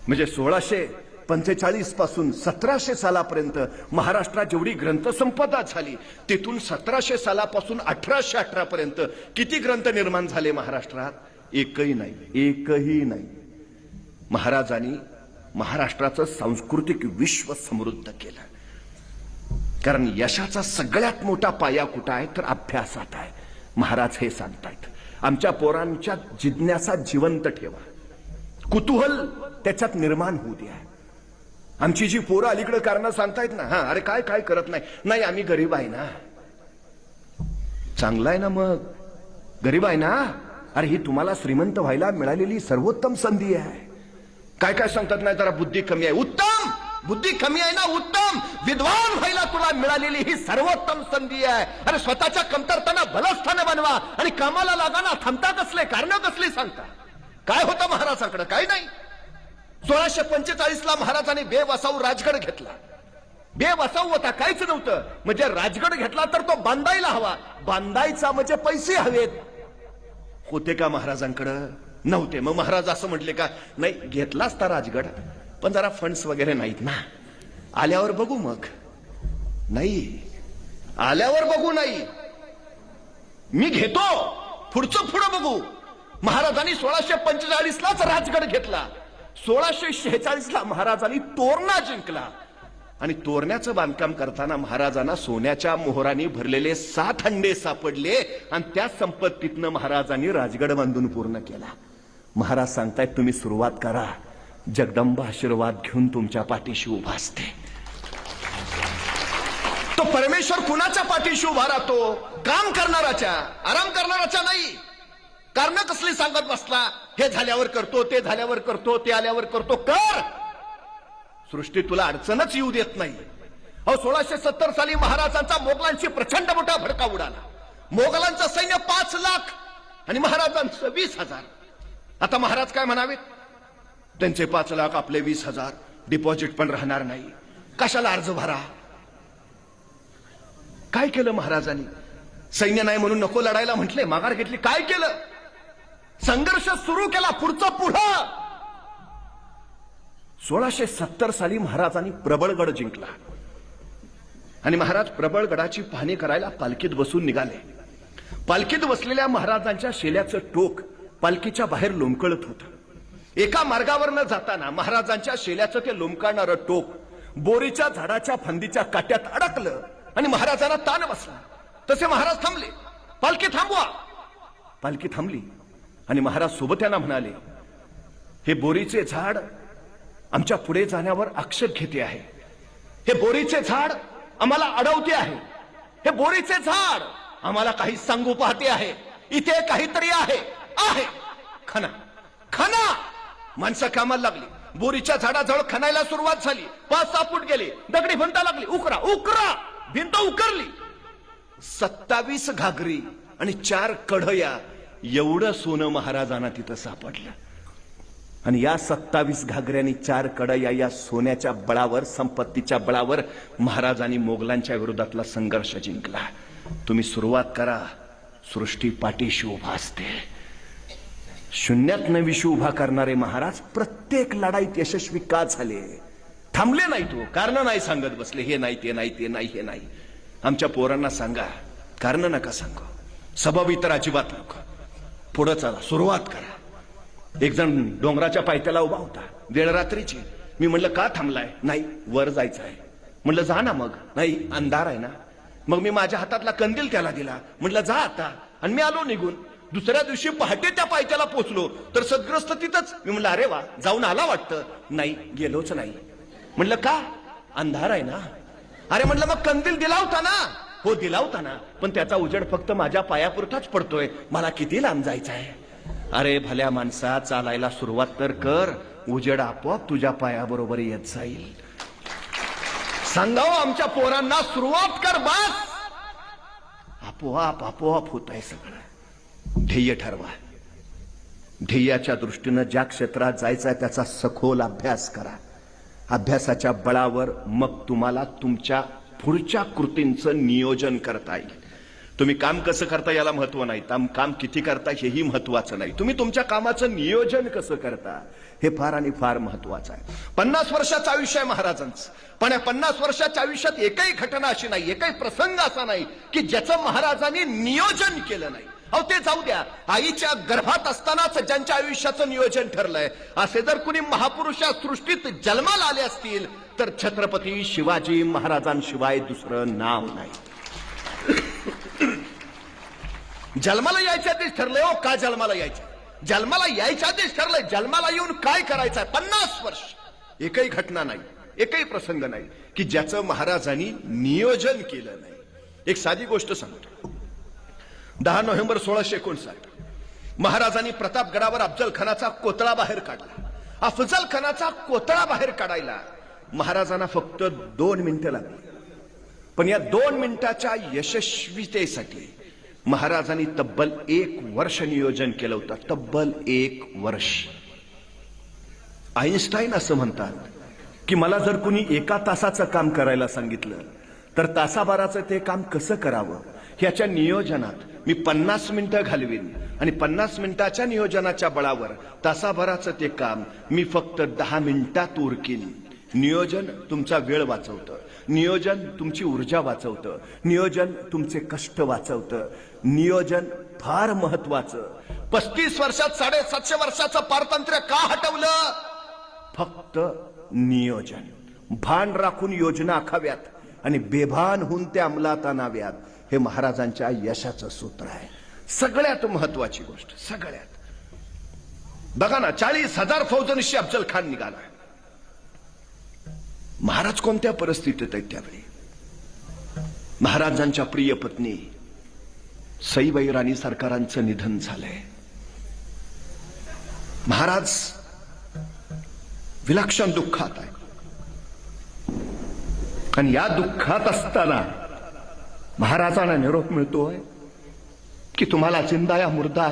म्हणजे 1645 पासून 1700 सालापर्यंत महाराष्ट्रात जेवढी ग्रंथसंपदा झाली, तिथून 1700 सालापासून 1818 पर्यंत किती ग्रंथ निर्माण झाले महाराष्ट्रात? एकही नाही, एकही नाही. महाराजांनी महाराष्ट्राचं सांस्कृतिक विश्व समृद्ध केलं. कारण यशाचा सगळ्यात मोठा पाया कुठं आहे तर अभ्यासात आहे. महाराज हे सांगतायत, आमच्या पोरांच्या जिज्ञासा जिवंत ठेवा, कुतूहल त्याच्यात निर्माण होऊ द्या. आमची जी पोरं अलीकडे कारण सांगतायत ना, हा अरे काय काय करत नाही, नाही आम्ही गरीब आहे ना. चांगलं आहे ना, मग गरीब आहे ना. अरे ही तुम्हाला श्रीमंत व्हायला मिळालेली सर्वोत्तम संधी आहे. काय काय सांगतात, नाही जरा बुद्धी कमी आहे. उत्तम, बुद्धी कमी आहे ना, उत्तम. विद्वान व्हायला तुला मिळालेली ही सर्वोत्तम संधी आहे. अरे स्वतःच्या कमतरताना बलस्थान बनवा आणि कामाला लागा ना. थांबता कसले, कारण कसली सांगता? काय होतं महाराजांकडे? काय नाही. 1645 ला महाराजांनी बेवसाऊ राजगड घेतला. बेवसाऊ होता, काहीच नव्हतं. म्हणजे राजगड घेतला तर तो बांधायला हवा. बांधायचा म्हणजे पैसे हवेत. होते का महाराजांकडे? नव्हते. मग महाराज असं म्हटले का, नाही घेतला असता राजगड, पण जरा फंड्स वगैरे नाहीत ना, आल्यावर बघू. मग नाही, आल्यावर बघू नाही, मी घेतो, पुढचं पुढं बघू. महाराजांनी 1645 लाच राजगड घेतला. 1646 ला महाराजांनी तोरणा जिंकला. आणि तोरण्याचं बांधकाम करताना महाराजांना सोन्याच्या मोहरांनी भरलेले 7 हंडे सापडले आणि त्या संपत्तीतनं महाराजांनी राजगड बांधून पूर्ण केला. महाराज सांगतायत, तुम्ही सुरुवात करा, जगदंबा आशीर्वाद घेऊन तुमच्या पाठीशी उभा असते. तो परमेश्वर कुणाच्या पाठीशी उभा राहतो? काम करणाराच्या, आराम करणाराच्या नाही. कारण कसली सांगत बसला, हे झाल्यावर करतो, ते झाल्यावर करतो, ते आल्यावर करतो. कर, सृष्टी तुला अडचणच येऊ देत नाही. अहो 1670 साली महाराजांचा मोगलांशी प्रचंड मोठा भडका उडाला. मोगलांचं सैन्य 5 लाख आणि महाराजांचं 20,000. आता महाराज काय म्हणावेत? त्यांचे 5 लाख, आपले 20,000, डिपॉझिट पण राहणार नाही, कशाला अर्ज भरा? काय केलं महाराजांनी? सैन्य नाही म्हणून नको लढायला म्हटले, माघार घेतली. काय केलं? संघर्ष सुरू केला, पुढचं पुढं. 1670 साली महाराजांनी प्रबळगड जिंकला आणि महाराज प्रबळगडाची पाहणी करायला पालखीत बसून निघाले. पालखीत बसलेल्या महाराजांच्या शेल्याचं टोक पालखीच्या बाहेर लोंबकळत होतं. एका मार्गावर न जाताना महाराजांच्या शेल्याचं ते लोंबकळणारं टोक बोरीच्या झाडाच्या फांदीच्या काट्यात अडकलं आणि महाराजांना ताण बसला. तसे महाराज थांबले. पालखी थांबवा. पालखी थांबली आणि महाराज सोबत्यांना म्हणाले, हे बोरीचे झाड आमच्या पुढे जाण्यावर आक्षेप घेते आहे. हे बोरीचे झाड आम्हाला अडवते आहे. हे बोरीचे झाड आम्हाला काही सांगू पाहते आहे. इथे काहीतरी आहे. आहे खना, खना. माणसं कामाला लागली. बोरीच्या झाडाजवळ खणायला सुरुवात झाली. 5-6 फूट गेली. दगडी भिंता लागली. उकरा, उकरा. भिंत उकरली. 27 घागरी आणि 4 कढया एवढं सोनं महाराजांना तिथं सापडलं. आणि या 27 घागऱ्यांनी 4 कड्या या सोन्याच्या बळावर, संपत्तीच्या बळावर महाराजांनी मोगलांच्या विरोधातला संघर्ष जिंकला. तुम्ही सुरुवात करा, सृष्टी पाठीशी उभा असते. शून्यात विश्व उभा करणारे महाराज प्रत्येक लढाईत यशस्वी का झाले? थांबले नाही. तो कारण नाही सांगत बसले, हे नाही ते नाही ते नाही हे नाही. आमच्या पोरांना सांगा, कारण नका सांगू, सबब तर अजिबात नको. पुढे चला, सुरुवात करा. एक जण डोंगराच्या पायथ्याला उभा होता, वेळ रात्रीची. मी म्हणलं का थांबलाय? नाही, वर जायचं आहे. म्हणलं जा ना. मग नाही, अंधार आहे ना. मग मी माझ्या हातातला कंदील त्याला दिला, म्हणलं जा आता. आणि मी आलो निघून. दुसऱ्या दिवशी पहाटे त्या पायथ्याला पोहोचलो तर सद्ग्रस्त तिथंच. मी म्हणलं अरे वा, जाऊन आला वाटतं. नाही, गेलोच नाही. म्हणलं का? अंधार आहे ना. अरे म्हणलं मग कंदील दिला होता ना. हो दिला होता ना, पण त्याचा उजेड फक्त माझ्या पायापुरताच पडतोय, मला किती लांब जायचं आहे. अरे भल्या माणसा, चालायला सुरुवात तर कर, उजेड आपोआप तुझ्या पायाबरोबर येत जाईल. सांगावं आमच्या पोरांना, सुरुवात कर बस, आपोआप आपोआप होत आहे सगळं. ध्येय ठरवा. ध्येयाच्या दृष्टीनं ज्या क्षेत्रात जायचं आहे त्याचा सखोल अभ्यास करा. अभ्यासाच्या बळावर मग तुम्हाला तुमच्या पुढच्या कृतींचं नियोजन करता येईल. तुम्ही काम कसं करता याला महत्व नाही, काम किती करता हेही महत्वाचं नाही. तुम्ही तुमच्या कामाचं नियोजन कसं करता हे फार आणि फार महत्वाचं आहे. 50 वर्षाचं आयुष्य आहे महाराजांचं, पण या 50 वर्षाच्या आयुष्यात एकही घटना अशी नाही, एकही प्रसंग असा नाही की ज्याचं महाराजांनी नियोजन केलं नाही. अहो ते जाऊ द्या, आईच्या गर्भात असतानाच ज्यांच्या आयुष्याचं नियोजन ठरलंय, असे जर कुणी महापुरुष या सृष्टीत जन्माला आले असतील तर छत्रपती शिवाजी महाराजांशिवाय दुसरं नाव नाही. जन्माला यायच्या आधीच ठरलंय. हो का जन्माला यायचं? जन्माला यायच्या आधीच ठरलंय. जन्माला येऊन काय करायचंय? 50 वर्ष एकही घटना नाही, एकही प्रसंग नाही की ज्याचं महाराजांनी नियोजन केलं नाही. एक साधी गोष्ट सांगतो. 10 नोव्हेंबर 1659 महाराजांनी प्रतापगडावर अफजल खानाचा कोतळा बाहेर काढला. अफजल खानाचा कोतळा बाहेर काढायला महाराजांना फक्त 2 मिनिटं लागली, पण या 2 मिनिटाच्या यशस्वीतेसाठी महाराजांनी तब्बल 1 वर्ष नियोजन केलं होतं. तब्बल 1 वर्ष. आईन्स्टाईन असं म्हणतात की मला जर कुणी 1 तासाचं काम करायला सांगितलं तर तासाभराचं ते काम कसं करावं ह्याच्या नियोजनात मी 50 मिनिटं घालवीन, आणि 50 मिनिटाच्या नियोजनाच्या बळावर तासाभराचं ते काम मी फक्त 10 मिनिटात उरकीन. नियोजन तुमचा वेळ वाचवतं, नियोजन तुमची ऊर्जा वाचवतं, नियोजन तुमचे कष्ट वाचवतं. नियोजन फार महत्वाचं. 35 वर्षात 750 वर्षाचं पारतंत्र्य का हटवलं? फक्त नियोजन. भान राखून योजना आखाव्यात आणि बेभान होऊन ते अंमलात आणाव्यात, हे महाराजांच्या यशाचं सूत्र आहे. सगळ्यात महत्वाची गोष्ट, सगळ्यात. बघा ना, 40,000 फौजांशी अफजल खान निघाला. महाराज कोणत्या परिस्थितीत आहेत त्यावेळी? महाराजांच्या प्रिय पत्नी सईबाई राणी सरकारांचं निधन झालंय. महाराज विलक्षण दुःखात आहे, आणि या दुःखात असताना महाराजांना निरोप मिळतोय की तुम्हाला जिंदा या मुर्दा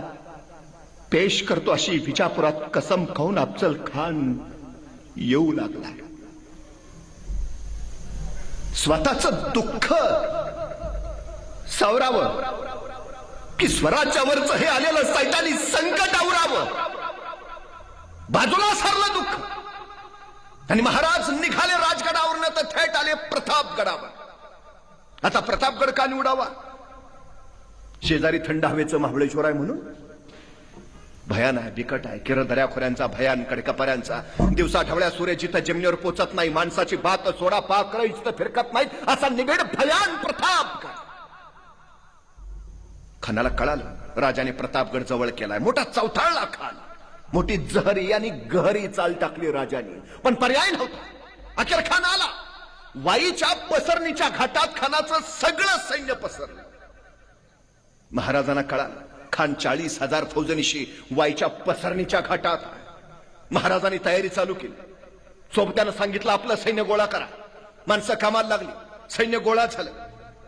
पेश करतो, अशी विजापुरात कसम खाऊन अफजल खान येऊ लागला. स्वतःचं दुःख सावरावं की स्वराज्यावरच हे आलेलं सैतानी संकट आवरावं, बाजूला सारलं दुःख. आणि महाराज निघाले राजगडावर, तर थेट आले प्रतापगडावर. आता प्रतापगड का निवडावा? शेजारी थंड हवेचं महाबळेश्वर आहे म्हणून? भयान आहे, बिकट आहे. केरळ दऱ्याखोऱ्यांचा भयान, कडकपाऱ्यांचा. दिवसा ढवळ्या सूर्य जिथं जमिनीवर पोचत नाही, माणसाची बात सोडा पाकर इथं फिरकत नाही, असा निगड भयान प्रतापगड. खानाला कळालं राजाने प्रतापगड जवळ केलाय. मोठा चौथाळला खान, मोठी जहरी आणि गहरी चाल टाकली राजाने, पण पर्याय नव्हता. अखेर खान आला. वाईच्या पसरणीच्या घाटात खानाचं सगळं सैन्य पसरलं. महाराजांना कळालं खान 40,000 फौजांशी वाईच्या पसरणीच्या घाटात. महाराजांनी तयारी चालू केली. सोबत्यानं सांगितलं आपलं सैन्य गोळा करा. माणसं कामाला लागली, सैन्य गोळा झालं.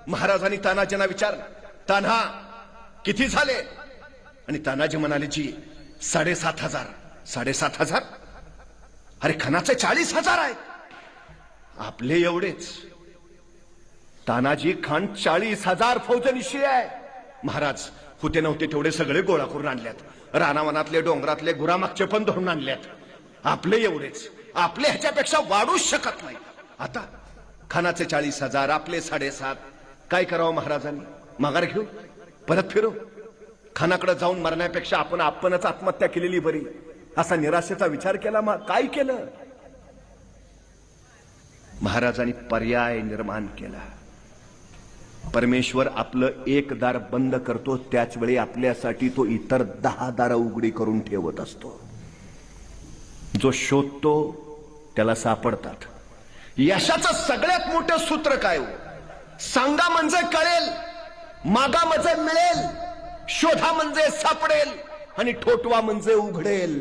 महाराजांनी तानाजींना विचारलं, तान्हा किती झाले? आणि तानाजी म्हणाले, जी 7,500. 7,500. अरे खणाचे 40,000 आहेत. आपले एवढेच. तानाजी खान 40,000 फौजनिशी आहे. महाराज होते नव्हते तेवढे सगळे गोळा करून आणल्यात. रानावनातले डोंगरातले गुरामागचे पण धरून आणल्यात. आपले एवढेच. आपले ह्याच्यापेक्षा वाढूच शकत नाही. आता खानाचे 40,000, आपले 7.5. काय करावं महाराजांनी? माघार घेऊ, परत फिरू? खानाकडे जाऊन मरण्यापेक्षा आपणच आत्महत्या केलेली बरी, असा निराशेचा विचार केला. मग काय केलं? महाराजांनी पर्याय निर्माण केला. परमेश्वर आपलं एक दार बंद करतो, त्याच वेळी आपल्यासाठी तो इतर 10 दारं उघडी करून ठेवत असतो. जो शोधतो त्याला सापडतात. यशाचं सगळ्यात मोठं सूत्र काय हो? सांगा म्हणजे कळेल, मागा म्हणजे मिळेल, शोधा म्हणजे सापडेल, आणि ठोठवा म्हणजे उघडेल.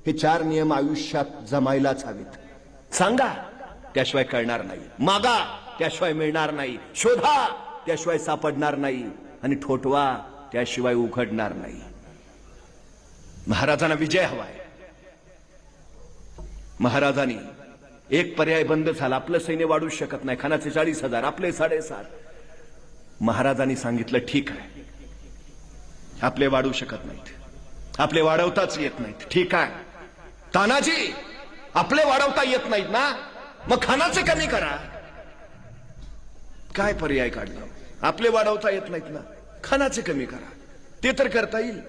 हे 4 नियम आयुष्यात जमायलाच हवेत. सांगा त्याशिवाय कळणार नाही, मागा त्याशिवाय मिळणार नाही, शोधा त्याशिवाय सापडणार नाही, आणि ठोठवा त्याशिवाय उघडणार नाही. महाराजांना विजय हवाय. महाराजांनी एक पर्याय बंद झाला. आपलं सैन्य वाढू शकत नाही. खानाचे 40,000, आपले 7.5. महाराजांनी सांगितलं ठीक आहे, आपले वाढू शकत नाहीत, आपले वाढवताच येत नाहीत. ठीक आहे तानाजी, आपले वाढवता येत नाहीत ना, मग खानाचे कमी करा. काय पर्याय काढला? आपले वाढवता येत नाहीत ना, खानाचे कमी करा. ते तर करता येईल.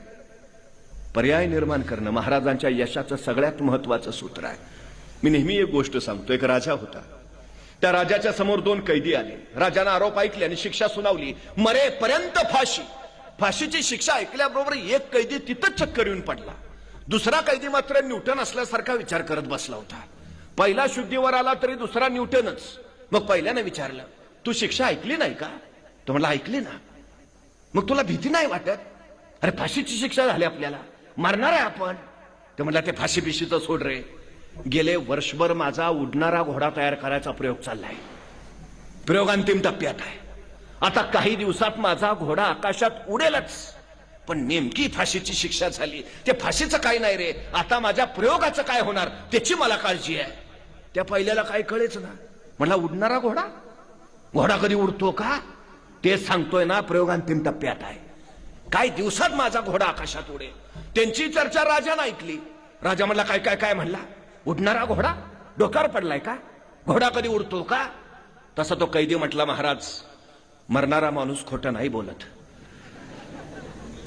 पर्याय निर्माण करणं महाराजांच्या यशाचं सगळ्यात महत्वाचं सूत्र आहे. मी नेहमी एक गोष्ट सांगतो. एक राजा होता. त्या राजाच्या समोर 2 कैदी आले. राजानं आरोप ऐकले आणि शिक्षा सुनावली, मरेपर्यंत फाशी. फाशीची शिक्षा ऐकल्याबरोबर एक कैदी तिथंच चक्कर येऊन पडला. दुसरा कैदी मात्र न्यूटन असल्यासारखा विचार करत बसला होता. पहिला शुद्धीवर आला तरी दुसरा न्यूटनच. मग पहिल्याने विचारलं, तू शिक्षा ऐकली नाही का? तो म्हणला ऐकली ना. मग तुला भीती नाही वाटत? अरे फाशीची शिक्षा झाली, आपल्याला मारणार आहे आपण. ते म्हणला ते फाशी बिशीचं सोड रे. गेले वर्षभर माझा उडणारा घोडा तयार करायचा प्रयोग चाललाय. प्रयोग अंतिम टप्प्यात आहे. आता काही दिवसात माझा घोडा आकाशात उडेलच. पण नेमकी फाशीची शिक्षा झाली. ते फाशीचं काय नाही रे, आता माझ्या प्रयोगाचं काय होणार त्याची मला काळजी आहे. त्या पहिल्याला काय कळेच ना. म्हणला उडणारा घोडा? घोडा कधी उडतो का? तेच सांगतोय ना, प्रयोग अंतिम टप्प्यात आहे. काही दिवसात माझा घोडा आकाशात उडेल. त्यांची चर्चा राजानं ऐकली. राजा म्हणला काय काय काय? म्हणला उडणारा घोडा? डोक्यावर पडलाय का? घोडा कधी उडतो का? तसा तो कैदी म्हटला, महाराज मरणारा माणूस खोटं नाही बोलत.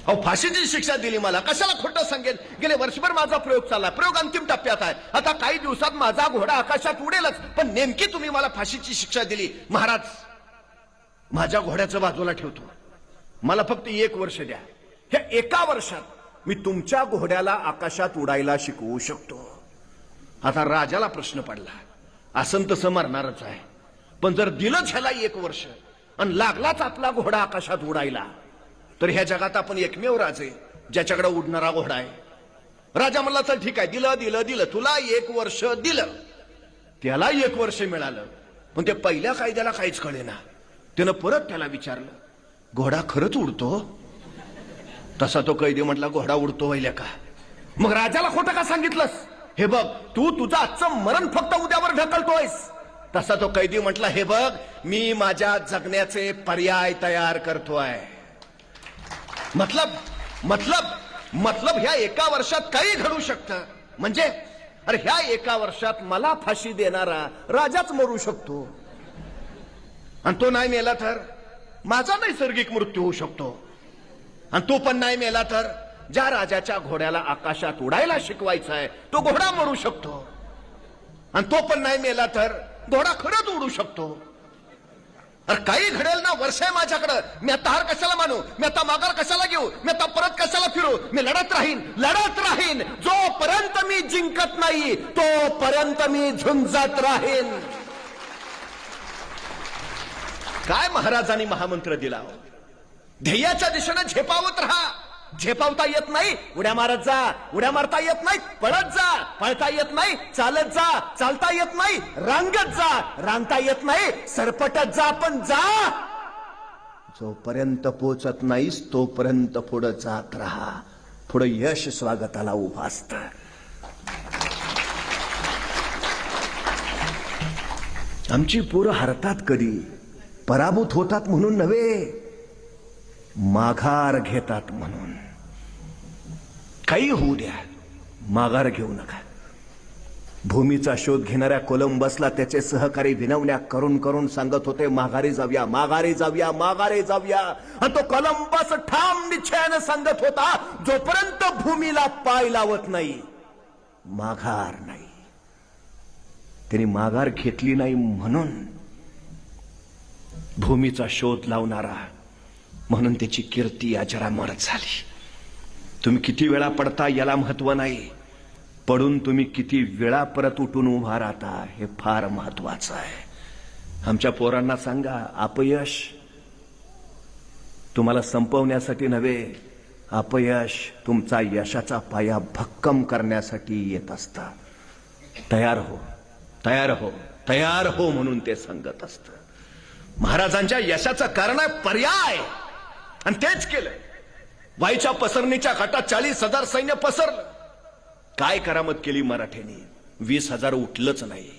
अहो फाशीची शिक्षा दिली मला, कशाला खोटं सांगेल? गेले वर्षभर माझा प्रयोग चालला, प्रयोग अंतिम टप्प्यात आहे. आता काही दिवसात माझा घोडा आकाशात उडेलच. पण नेमकी तुम्ही मला फाशीची शिक्षा दिली. महाराज माझ्या घोड्याचं बाजूला ठेवतो, मला फक्त 1 वर्ष द्या. ह्या 1 वर्षात मी तुमच्या घोड्याला आकाशात उडायला शिकवू शकतो. आता राजाला प्रश्न पडला, असं तसं मरणारच आहे, पण जर दिलंच ह्याला 1 वर्ष आणि लागलाच आपला घोडा आकाशात उडायला, तर ह्या जगात आपण एकमेव राजे ज्याच्याकडे उडणारा घोडा आहे. राजा म्हणला चल ठीक आहे, दिलं दिलं दिलं, तुला 1 वर्ष दिलं. त्याला 1 वर्ष मिळालं. पण ते पहिल्या कायद्याला काहीच कळेना. त्यानं परत त्याला विचारलं, घोडा खरंच उडतो? तसा तो कैदी म्हटला, घोडा उडतो वैल्या का? मग राजाला खोटं का सांगितलंस? हे बघ, तू तुझं आजचं मरण फक्त उद्यावर ढकलतोयस. तसा तो कैदी म्हटला, हे बघ, मी माझ्या जगण्याचे पर्याय तयार करतोय. मतलब ह्या 1 वर्षात काही घडू शकतं. म्हणजे अरे ह्या 1 वर्षात मला फाशी देणारा राजाच मरू शकतो, आणि तो नाही मेला तर माझा नैसर्गिक मृत्यू होऊ शकतो. आणि तो पण नाही मेला तर ज्या राजाच्या घोड्याला आकाशात उडायला शिकवायचा आहे तो घोडा मरू शकतो. आणि तो पण नाही मेला तर घोडा खरंच उडू शकतो. अरे काही घडेल ना, वर्ष आहे माझ्याकडं. मी आता हार कशाला मानू? मी आता माघार कशाला घेऊ? मी आता परत कशाला फिरू? मी लढत राहीन. जोपर्यंत मी जिंकत नाही तोपर्यंत मी झुंजत राहीन. काय महाराजांनी महामंत्र दिला? ध्येयाच्या दिशेने झेपावत राहा. झेपावता येत नाही, उड्या मारत जा. उड्या मारता येत नाही, पळत जा. पळता येत नाही, चालत जा. चालता येत नाही, रांगत जा. रांगता येत नाही, सरपटत जा. पण जा. जोपर्यंत पोचत नाहीस तोपर्यंत पुढे जात राहा. पुढे यश स्वागताला उभं असतं. आमची पोरं हरतात कधी, पराभूत होतात म्हणून नव्हे, माघार घेतात म्हणून. काही होऊ द्या, माघार घेऊ नका. भूमीचा शोध घेणाऱ्या कोलंबसला त्याचे सहकारी विनवण्या करून करून सांगत होते, माघारी जाऊया, माघारी जाऊया, माघारी जाऊया. आणि तो कोलंबस ठाम निश्चयानं सांगत होता, जोपर्यंत भूमीला पाय लावत नाही माघार नाही. त्यांनी माघार घेतली नाही म्हणून भूमीचा शोध लावणारा म्हणून त्याची कीर्ती अजरामर झाली. तुम्ही किती वेळा पडता याला महत्व नाही, पडून तुम्ही किती वेळा परत उठून उभा राहता हे फार महत्वाचं आहे. आमच्या पोरांना सांगा, अपयश तुम्हाला संपवण्यासाठी नव्हे, अपयश तुमचा यशाचा पाया भक्कम करण्यासाठी येत असतं. तयार हो, तयार हो, तयार हो म्हणून ते सांगत असतं. महाराजांच्या यशाचं कारण आहे पर्याय, आणि तेच केलं. वाईच्या पसरणीच्या घाटात 40,000 सैन्य पसरलं. काय करामत केली मराठ्यांनी? 20,000 उठलंच नाही.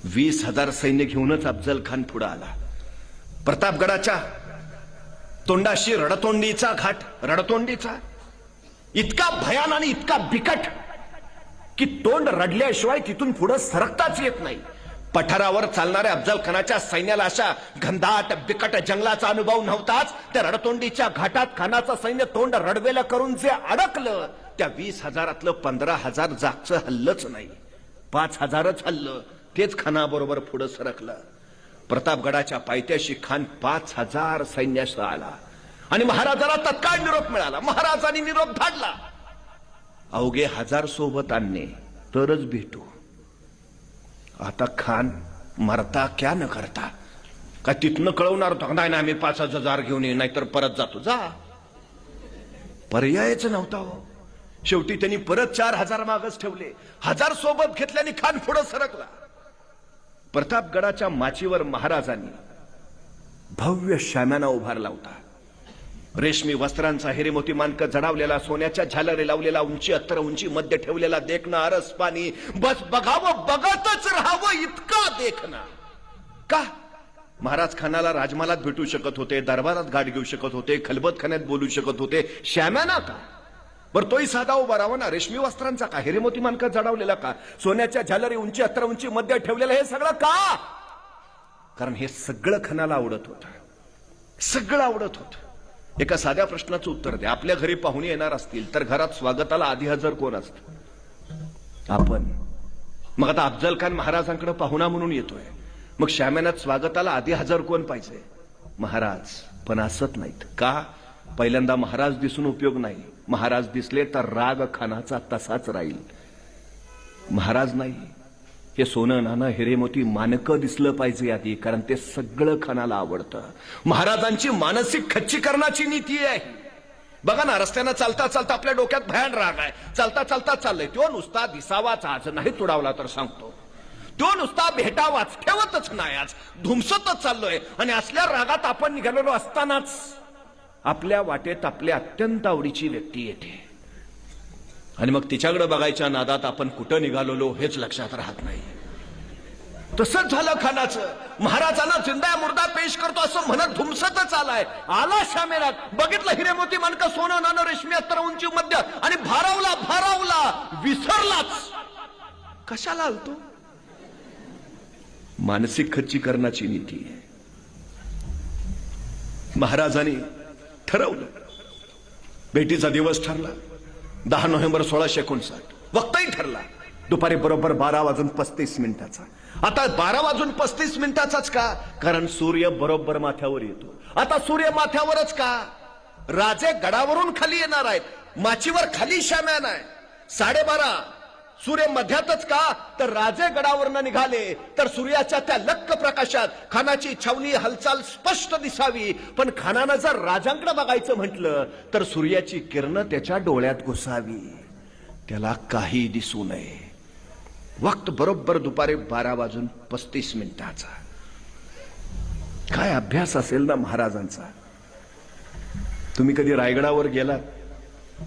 20,000 सैन्य घेऊनच अफजल खान पुढे आला. प्रतापगडाच्या तोंडाशी रडतोंडीचा घाट, रडतोंडीचा इतका भयान आणि इतका बिकट की तोंड रडल्याशिवाय तिथून पुढे सरकताच येत नाही. पठारावर चालणाऱ्या अफजल खानाच्या सैन्याला अशा घनदाट बिकट जंगलाचा अनुभव नव्हताच. त्या रडतोंडीच्या घाटात खानाचं सैन्य तोंड रडवेला करून जे अडकलं, त्या 20,000तलं 15,000 जागचं हल्लच नाही, 5,000च हल्लं. तेच खानाबरोबर पुढे सरकलं. प्रतापगडाच्या पायथ्याशी खान 5,000 सैन्यासह आला आणि महाराजाला तत्काळ निरोप मिळाला. महाराजांनी निरोप धाडला, अवघे 1000 सोबत आणणे तरच भेटू. आता खान मरता क्या न करता, का तिथनं कळवणार होता? नाही ना, आम्ही 5,000 घेऊन ये, नाहीतर परत जातो. जा, पर्यायच नव्हता हो. शेवटी त्यांनी परत 4,000 मागच ठेवले. 1000 सोबत घेतल्याने खान पुढे सरकला. प्रतापगडाच्या माचीवर महाराजांनी भव्य शाम्याना उभारला होता. रेशमी वस्त्रांचा हिरेमोती मानक जडावलेला, सोन्याच्या झालरे लावलेला, उंची अत्तर उंची मध्ये ठेवलेला देखणा, आरस पाणी, बस बघावं बघतच राहावं इतका देखणा. का? महाराज खानाला राजमालात भेटू शकत होते, दरबारात गाठ घेऊ शकत होते, खलबतखान्यात बोलू शकत होते, श्याम्याना का? बरं तोही साधा उभा राहावा ना. रेशमी वस्त्रांचा का? हिरेमोती मानक जडावलेला का? सोन्याच्या झालरे उंची अत्तर उंची मध्ये ठेवलेलं, हे सगळं का? कारण हे सगळं खानाला आवडत होतं, सगळं आवडत होतं. एका साध्या प्रश्नाचं उत्तर द्या. आपल्या घरी पाहुणे येणार असतील तर घरात स्वागताला आधी हजर कोण असतं? आपण. मग आता अफजल खान महाराजांकडे पाहुणा म्हणून येतोय, मग शाम्यानात स्वागताला आधी हजर कोण पाहिजे? महाराज. पण असत नाहीत. का? पहिल्यांदा महाराज दिसून उपयोग नाही. महाराज दिसले तर राग खानाचा तसाच राहील. महाराज नाही, हे सोनं नाणं हिरेमोती मानकं दिसलं पाहिजे आधी, कारण ते सगळं खानाला आवडतं. महाराजांची मानसिक खच्चीकरणाची नीती आहे. बघा ना, रस्त्यानं चालता चालता आपल्या डोक्यात भयान राग आहे, चालता चालता चाललंय. तो नुसता दिसावाच, आज नाही तुडावला तर सांगतो, तो नुसता भेटावाच, ठेवतच नाही, आज धुमसतच चाललोय. आणि असल्या रागात आपण निघालेलो असतानाच आपल्या वाटेत आपल्या अत्यंत आवडीची व्यक्ती येते आणि मग तिच्याकडे बघायच्या नादात आपण कुठं निघालेलो हेच लक्षात राहत नाही. तसंच झालं खानाचं. महाराजांना जिंदा मुर्दा पेश करतो असं म्हणत धुमसतच आलाय. आला शामेरात, बघितलं हिरेमोती मानकं, सोनं नाणं, रेशमी अत्तर उंची मध्य, आणि भारावला भारावला, विसरलाच. कशाला आलतो? मानसिक खच्चीकरणाची नीती आहे. महाराजांनी ठरवलं. भेटीचा दिवस ठरला 10 नोव्हेंबर 1659. वक्तही ठरला दुपारी बरोबर 12:35. आता 12:35 का? कारण सूर्य बरोबर माथ्यावर येतो. आता सूर्य माथ्यावरच का? राजे गडावरून खाली येणार आहेत, माचीवर खाली शाम्यान आहे. 12:30 सूर्य मध्यातच का? तर राजे गडावरनं निघाले तर सूर्याच्या त्या लक्क प्रकाशात खानाची छावणी हालचाल स्पष्ट दिसावी. पण खानानं जर राजांकडे बघायचं म्हटलं तर सूर्याची किरण त्याच्या डोळ्यात घुसावी, त्याला काही दिसू नये. वक्त बरोबर दुपारी 12:35. काय अभ्यास असेल ना महाराजांचा. तुम्ही कधी रायगडावर गेलात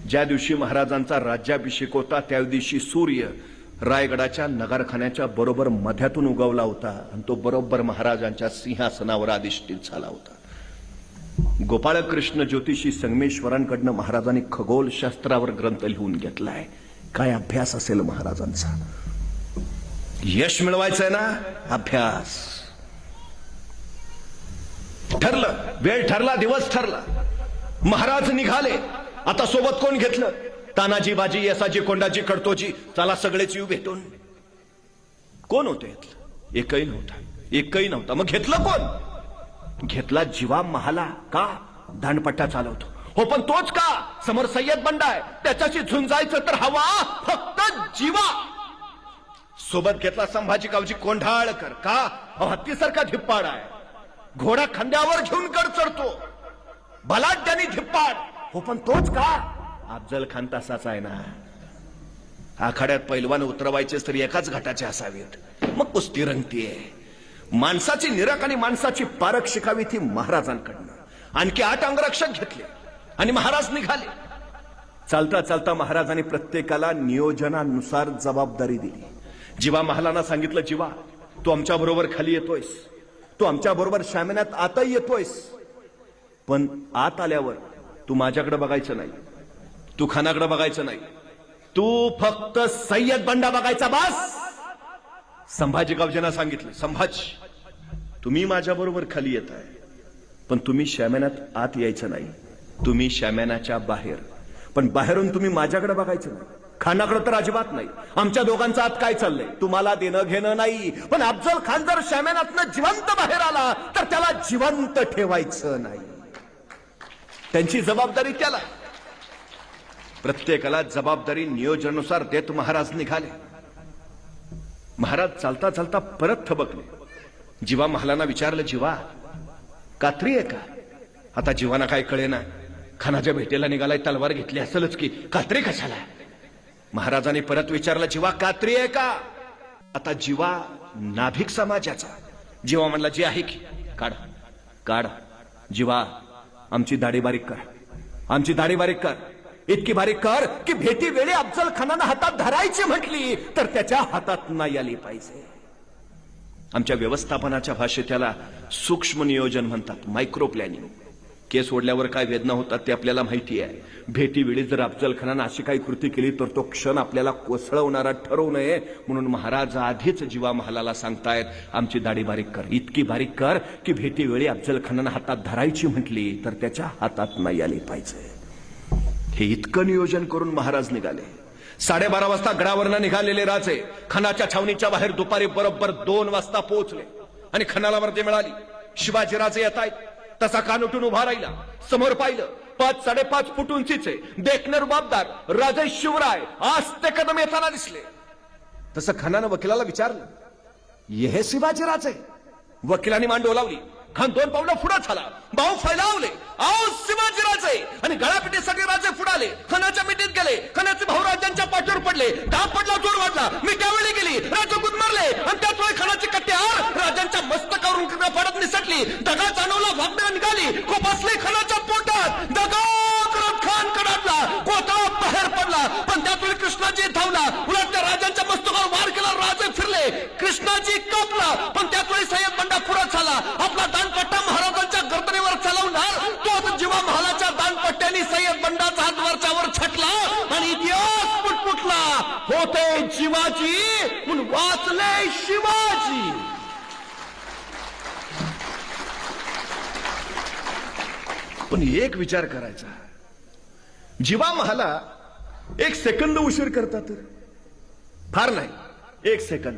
ज्या दिवशी महाराजांचा राज्याभिषेक होता त्या दिवशी सूर्य रायगडाच्या नगरखान्याच्या बरोबर मध्यातून उगवला होता आणि तो बरोबर महाराजांच्या सिंहासनावर अधिष्ठित झाला होता. गोपाळकृष्ण ज्योतिषी संगमेश्वरांकडनं महाराजांनी खगोलशास्त्रावर ग्रंथ लिहून घेतलाय. काय अभ्यास असेल महाराजांचा. यश मिळवायचंय ना, अभ्यास. ठरलं, वेळ ठरला, दिवस ठरला, महाराज निघाले. आता सोबत कोण घेतलं? तानाजी, बाजी, येसाजी, कोंडाजी, कडतोजी. चला सगळेच येऊ भेटून. कोण होते? एकही नव्हता. मग घेतलं कोण? घेतला जीवा महाला. का? दांडपट्टा चालवतो. हो पण तोच का? समोर सय्यद बंडा आहे, त्याच्याशी झुंजायचं तर हवा फक्त जीवा. सोबत घेतला संभाजी कावजी कोंढाळकर. का? हत्तीसारखा धिप्पाड आहे, घोडा खांद्यावर घेऊन गड चढतो, बलाढ्यानी धिप्पाड. हो पण तोच का? अफजल खान तसाच आहे ना. आखाड्यात पैलवान उतरवायचे तर एकाच घाटाचे असावेत. मग कुस्ती रंगतीये. माणसाची निरख आणि माणसाची पारख शिकावी ती महाराजांकडनं. आणखी 8 अंगरक्षक घेतले आणि महाराज निघाले. चालता चालता महाराजांनी प्रत्येकाला नियोजनानुसार जबाबदारी दिली. जीवा महालांना सांगितलं, जीवा तू आमच्या बरोबर खाली येतोयस, तू आमच्या बरोबर शामियानात आतही येतोयस, पण आत आल्यावर तू माझ्याकडे बघायचं नाही, तू खानाकडे बघायचं नाही, तू फक्त सय्यद बंडा बघायचा बस. संभाजी गावजेंना सांगितलं, संभाजी तुम्ही माझ्या बरोबर खाली येत आहे, पण तुम्ही शामियानात आत यायचं नाही, तुम्ही शामियानाच्या बाहेर. पण बाहेरून तुम्ही माझ्याकडे बघायचं नाही, खानाकडे तर अजिबात नाही. आमच्या दोघांचा आत काय चाललंय तुम्हाला देणं घेणं नाही. पण अफजल खान जर शामियानातनं जिवंत बाहेर आला तर त्याला जिवंत ठेवायचं नाही. त्यांची जबाबदारी त्याला. प्रत्येकाला जबाबदारी नियोजनानुसार देत महाराज निघाले. महाराज चालता चालता परत थबकले. जीवा महालांना विचारलं, जीवा कात्री आहे का? आता जीवाना काय कळेना. खानाच्या भेटीला निघालाय, तलवार घेतली असेलच की, कात्री कशाला? महाराजांनी परत विचारलं, जीवा कात्री आहे का? आता जीवा नाभिक समाजाचा. जीवा म्हणला, जी आहे की. काढ. जीवा आमची दाढी बारीक कर, आमची दाढी बारीक कर, इतकी बारीक कर की भेटी वेळी अफजल खानानं हातात धरायची म्हटली तर त्याच्या हातात नाही आली पाहिजे. आमच्या व्यवस्थापनाच्या भाषेत त्याला सूक्ष्म नियोजन म्हणतात, मायक्रो प्लॅनिंग. केस ओढल्यावर काय वेदना होतात ते आपल्याला माहिती आहे. भेटी वेळी जर अफजल खानानं अशी काही कृती केली तर तो क्षण आपल्याला कोसळवणारा ठरवू नये म्हणून महाराज आधीच जीवा महालाला सांगतायत, आमची दाढी बारीक कर, इतकी बारीक कर की भेटी वेळी अफजल खानानं हातात धरायची म्हटली तर त्याच्या हातात नाही आली पाहिजे. हे इतकं नियोजन करून महाराज निघाले. 12:30 वाजता गडावरनं निघालेले राजे खानाच्या छावणीच्या बाहेर दुपारी बरोबर 2 वाजता पोहोचले आणि खानाला वर्दी मिळाली. शिवाजी राजे येत आहेत. तसा कान उठून उभा राहिला. समोर पाहिलं, 5-5.5 फूट उंचीचे देखणे रुबाबदार राजे शिवराय आस्ते कदम येताना दिसले. तसं खानानं वकिलाला विचारलं, हे शिवाजी राजे? वकिलांनी मान डोलावली. खान 2 पावलं पुढे झाला, बाहू फैलावले, आओ शिवाजी राजे, आणि गळापिटीसाठी राजे पुढाले. खानाच्या मिठीत गेले. खानाचे भाऊ राजांच्या पाठीवर पडले. धाप पडला, जोर वाढला. मी त्यावेळी गेली, राजे गुदमरले आणि त्याच वेळी खानाची कट्ट्यावर राजांच्या मस्तकावरून पडत निसटली. दगा जाणवला, वागण्या निघाली, खूप असले खानाच्या पोटात. दगा करत खान कडाडला, कोथळा बाहेर पडला. पण त्याच वेळी कृष्णाजी धावला, उलट त्या राजांच्या मस्तकावर वार केला. राजे फिरले, कृष्णाजी कापला. पण त्याच वेळी सय्यद बंडा पुढे झाला. आपला दानपट्टा महाराजांच्या गर्दनीवर चालवणार तोच जीवा महालाच्या दानपट्ट्याने सय्यद बंडाचा हात वरच्यावर छटला आणि इतिहास पुटपुटला. होते जीवाजी म्हणून वाचले शिवाजी. पण एक विचार करायचा, जीवा महाला 1 सेकंद उशीर करतात, फार नाही 1 सेकंद,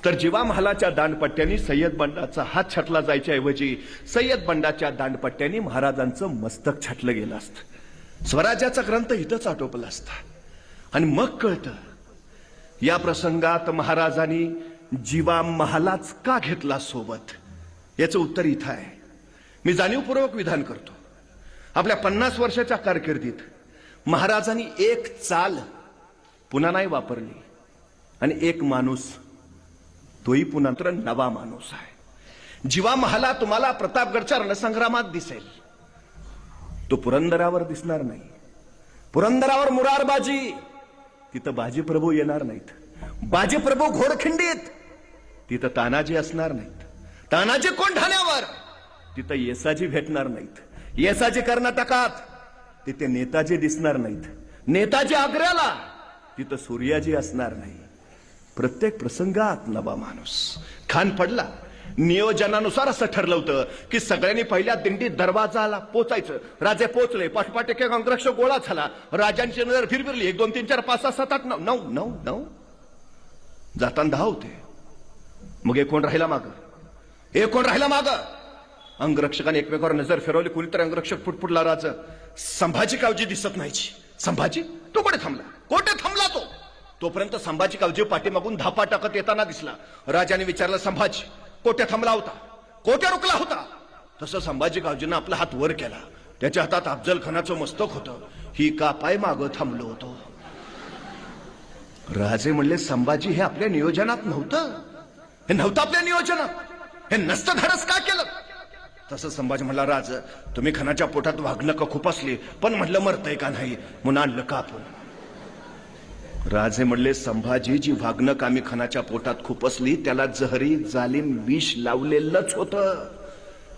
तर जीवा महालाच्या दांडपट्ट्यांनी सय्यद बंडाचा हात छाटला जायच्या ऐवजी सय्यद बंडाच्या दांडपट्ट्यांनी महाराजांचं मस्तक छाटलं गेलं असतं. स्वराज्याचा ग्रंथ इथंच आटोपला असता. आणि मग कळतं या प्रसंगात महाराजांनी जीवा महालाच का घेतला सोबत. याचं उत्तर इथं आहे. मी जाणीवपूर्वक विधान करतो, आपल्या 50 वर्षाच्या कारकिर्दीत महाराजांनी 1 चाल पुन्हा नाही वापरली आणि 1 माणूस, तोही पुन्हा तर नवा माणूस आहे. जीवा महाला तुम्हाला प्रतापगडच्या रणसंग्रामात दिसेल, तो पुरंदरावर दिसणार नाही. पुरंदरावर मुरारबाजी, तिथं बाजीप्रभू येणार नाहीत. बाजीप्रभू घोडखिंडीत, तिथं तानाजी असणार नाहीत. तानाजी कोंढाण्यावर, तिथं येसाजी भेटणार नाहीत. येसाजी कर्नाटकात, तिथे नेताजी दिसणार नाहीत. नेताजी आग्र्याला, तिथं सूर्याजी असणार नाही. प्रत्येक प्रसंगात नवा माणूस. खान पडला, नियोजनानुसार असं ठरलं होतं की सगळ्यांनी पहिल्या दिंडीत दरवाजाला पोचायचं. राजे पोचले, पाठपाठ एक अंगरक्षक गोळा झाला. राजांची नजर फिरफिरली. 1 2 3 4 5 6 7 8 9 9 9 जाताना 10 होते. मग एक कोण राहिला माग, एक कोण राहिला माग. अंगरक्षकाने एकमेकावर नजर फिरवली. कुणीतरी अंगरक्षक फुटफुटला. राजा संभाजी कावजी दिसत नाहीची. संभाजी तो कुठे थांबला, कोठे थांबला तो? तोपर्यंत संभाजी कावजी पाठीमागून धापा टाकत येताना दिसला. राजाने विचारलं, संभाजी कोठे थांबला होता, कोठे रुकला होता? तसं संभाजी कावजीनं आपला हात वर केला. त्याच्या हातात अफजल खानाचं मस्तक होतं. ही का पाय माग थांबलो होतो. राजे म्हणले, संभाजी हे आपल्या नियोजनात नव्हतं, हे नव्हतं आपल्या नियोजनात, हे नसतं धाडस का केलं? तसं संभाजी म्हणला, राज तुम्ही खानाच्या पोटात वाघनक खूप असली, पण म्हणलं मरतय का नाही म्हणून आणलं का आपण? राजे म्हणले, संभाजी जी वाघनक आम्ही खानाच्या पोटात खूप असली त्याला जहरी जालिम विष लावलेलंच होतं.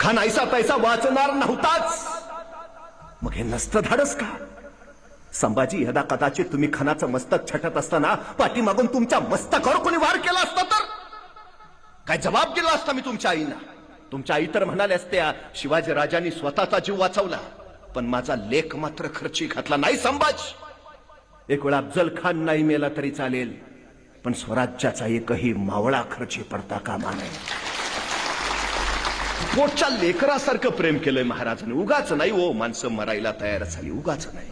खान ऐसा तैसा वाचणार नव्हताच. मग हे नसतं धाडस का? संभाजी यदा कदाचित तुम्ही खानाचं मस्तक छटत असताना पाठीमागून तुमच्या मस्तकावर कोणी वार केला असता तर काय जबाब दिला असता मी तुमच्या आईना? तुमच्या आई तर म्हणाल्या असत्या, शिवाजी राजांनी स्वतःचा जीव वाचवला पण माझा लेख मात्र खर्ची घातला नाही. संभाजी एक वेळा अफजल खान नाही मेला तरी चालेल, पण स्वराज्याचा एकही मावळा खर्ची पडता कामा नये. पोटच्या लेकरासारखं प्रेम केलंय महाराजांनी. उगाच नाही हो, माणसं मरायला तयार झाली, उगाच नाही.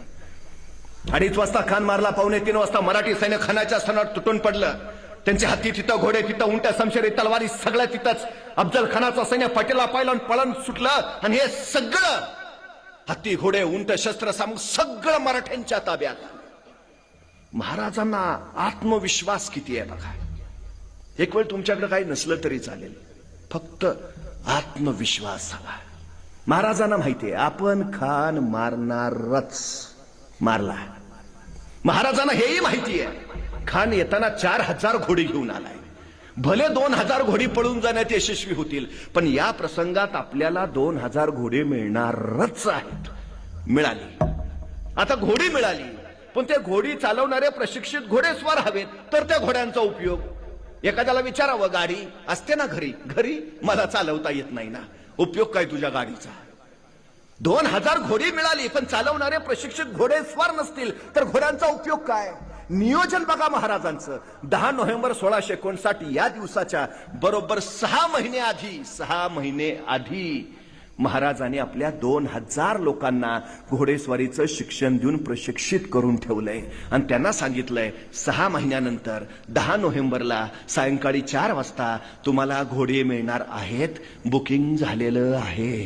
2:30 वाजता खान मारला. 2:45 वाजता मराठी सैन्य खानाच्या सणात तुटून पडलं. त्यांचे हत्ती तिथं, घोडे तिथं, उंट्या, समशेरी, तलवारी सगळं तिथंच. अफजल खानाचं सैन्य पाठीला पाहिलं आणि पळून सुटलं. आणि हे सगळं हत्ती, घोडे, उंट, शस्त्र सामग्री सगळं मराठ्यांच्या ताब्यात. महाराजांना आत्मविश्वास किती आहे बघा. एक वेळ तुमच्याकडे काही नसलं तरी चालेल, फक्त आत्मविश्वास हवा. महाराजांना माहितीये आपण खान मारणारच. मारला. महाराजांना हेही माहितीये खान येताना 4000 घोडी घेऊन आलाय. भले 2000 घोडी पळून जाण्यात यशस्वी होतील, पण या प्रसंगात आपल्याला 2000 घोडे मिळणारच आहेत. मिळाली. आता घोडी मिळाली, पण ते घोडी चालवणारे प्रशिक्षित घोडेस्वार हवेत. तर त्या घोड्यांचा उपयोग एखाद्याला विचारावं, गाडी असते ना घरी, घरी मला चालवता येत नाही ना, उपयोग काय तुझ्या गाडीचा? 2000 घोडी मिळाली, पण चालवणारे प्रशिक्षित घोडेस्वार नसतील तर घोड्यांचा उपयोग काय? नियोजन बघा महाराजांचं. 10 नोव्हेंबर 1659 या दिवसाच्या बरोबर 6 महिने आधी महाराजांनी आपल्या 2000 लोकांना घोडेस्वारीचं शिक्षण देऊन प्रशिक्षित करून ठेवलंय. आणि त्यांना सांगितलंय 6 महिन्यानंतर 10 नोव्हेंबरला सायंकाळी 4 वाजता तुम्हाला घोडे मिळणार आहेत, बुकिंग झालेलं आहे.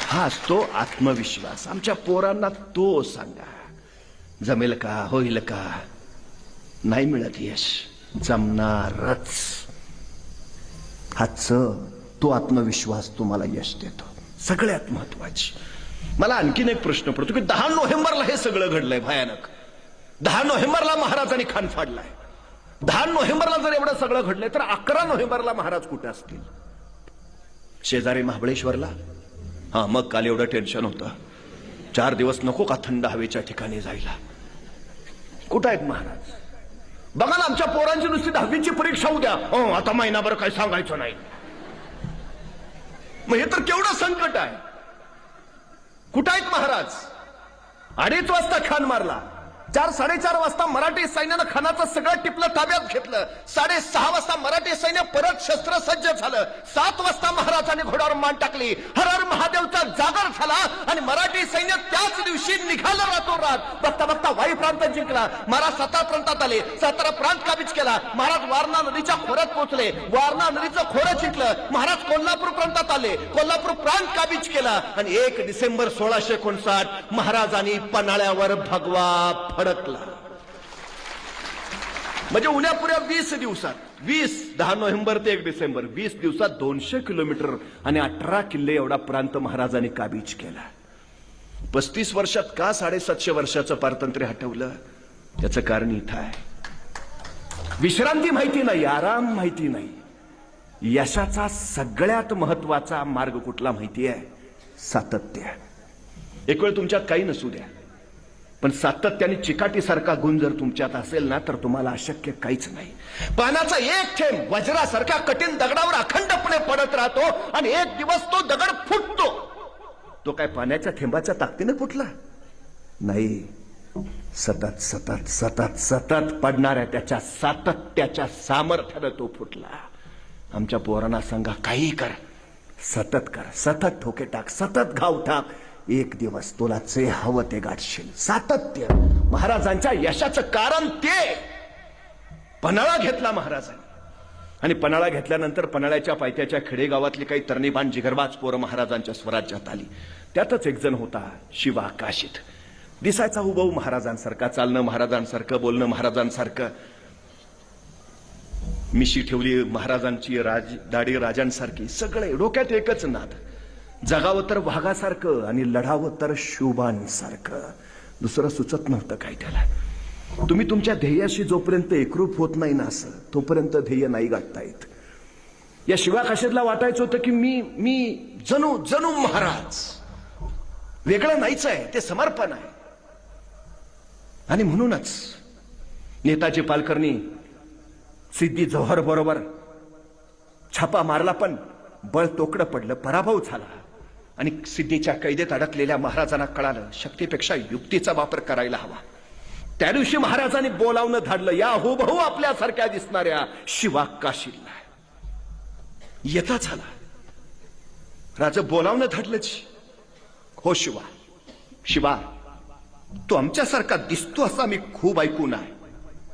हा असतो आत्मविश्वास. आमच्या पोरांना तो सांगा. जमेल का, होईल का? नाही मिळत यश, जमणारच. हाच तो आत्मविश्वास तुम्हाला यश देतो. सगळ्यात महत्वाची. मला आणखीन एक प्रश्न पडतो की 10 नोव्हेंबरला हे सगळं घडलंय भयानक. 10 नोव्हेंबरला महाराजांनी खान फाडलाय. 10 नोव्हेंबरला जर एवढं सगळं घडलंय तर 11 नोव्हेंबरला महाराज कुठे असतील? शेजारी महाबळेश्वरला. हा, मग काल एवढं टेन्शन होतं. 4 दिवस नको का थंड हवेच्या ठिकाणी जायला? कुठं आहेत महाराज? बघा ना, आमच्या पोरांची नुसती 10वीची परीक्षा उद्या. आता महिनाभर काय सांगायचं नाही. मग हे तर केवढं संकट आहे. कुठं आहेत महाराज? 2:30 वाजता खान मारला. 4-4:30 वाजता मराठी सैन्यानं खानाचं सगळं टिपलं ताब्यात घेतलं. 6:30 वाजता मराठी सैन्य परत शस्त्रसज्ज झालं. 7 वाजता महाराजांनी घोड्यावर मान टाकली. हर हर महादेवचा जागर झाला आणि मराठी सैन्य त्याच दिवशी निघालं रातोरात. बघता बघता वाई प्रांत जिंकला. महाराज 7 प्रांतात आले. 7 प्रांत काबीज केला. महाराज वारणा नदीच्या खोऱ्यात पोहोचले. वारणा नदीचं खोरं जिंकलं. महाराज कोल्हापूर प्रांतात आले. कोल्हापूर प्रांत काबीज केला आणि 1 डिसेंबर 1659 महाराजांनी पन्हाळ्यावर भगवा फडकला. म्हणजे उन्यापुऱ्या 20 दिवसात 10 नोव्हेंबर ते 1 डिसेंबर 20 दिवसात 200 किलोमीटर आणि 18 किल्ले एवढा प्रांत महाराजांनी काबीज केला. 35 वर्षात का 750 वर्षाचं पारतंत्र्य हटवलं? त्याचं कारण इथं आहे. विश्रांती माहिती नाही, आराम माहिती नाही. यशाचा सगळ्यात महत्वाचा मार्ग कुठला माहिती आहे? सातत्य. एक वेळ तुमच्यात काही नसू द्या, पण सातत्याने चिकाटीसारखा गुण जर तुमच्यात असेल ना, तर तुम्हाला अशक्य काहीच नाही. पाण्याचा एक थेंब वज्रासारख्या कठीण दगडावर अखंडपणे पडत राहतो आणि एक दिवस तो दगड फुटतो. तो काय पाण्याच्या थेंबाच्या ताकदीने फुटला? नाही. सतत सतत सतत सतत पडणाऱ्या त्याच्या सातत्याच्या सामर्थ्याने तो फुटला. आमच्या पोरांना सांगा, काही कर, सतत कर, सतत ठोके टाक, सतत घाव टाक, एक दिवस तुला जे हवं ते गाठशील. सातत्य. महाराजांच्या यशाचं कारण ते. पन्हाळा घेतला महाराजांनी, आणि पन्हाळा घेतल्यानंतर पन्हाळ्याच्या पायथ्याच्या खेडेगावातली काही तरणीबाण जिगरबाज पोरं महाराजांच्या स्वराज्यात आली. त्यातच एक जण होता शिवा काशीत. दिसायचा हुबहू महाराजांसारखा, चालणं महाराजांसारखं, बोलणं महाराजांसारखं, मिशी ठेवली महाराजांची, दाढी राजांसारखी, सगळे डोक्यात एकच नाद. जगावं तर वाघासारखं आणि लढावं तर शुभांसारखं. दुसरं सुचत नव्हतं काय त्याला. तुम्ही तुमच्या ध्येयाशी जोपर्यंत एकरूप होत नाही ना, असं तोपर्यंत ध्येय नाही गाठता येत. या शिवा काशीतला वाटायचं होतं की मी जणू जणू महाराज. वेगळं नाहीच आहे, ते समर्पण आहे. आणि म्हणूनच नेताजी पालकरनी सिद्धी जोहर बरोबर छापा मारला, पण बळ तोकडं पडलं, पराभव झाला. आणि सिद्धीच्या कैदेत अडकलेल्या महाराजांना कळालं शक्तीपेक्षा युक्तीचा वापर करायला हवा. त्या दिवशी महाराजांनी बोलावणं धाडलं या हुबहू आपल्यासारख्या दिसणाऱ्या शिवा काशीला. येता झाला. राजा बोलावणं धाडलंच. हो शिवा, शिवा तू आमच्यासारखा दिसतो असा मी खूप ऐकून आहे.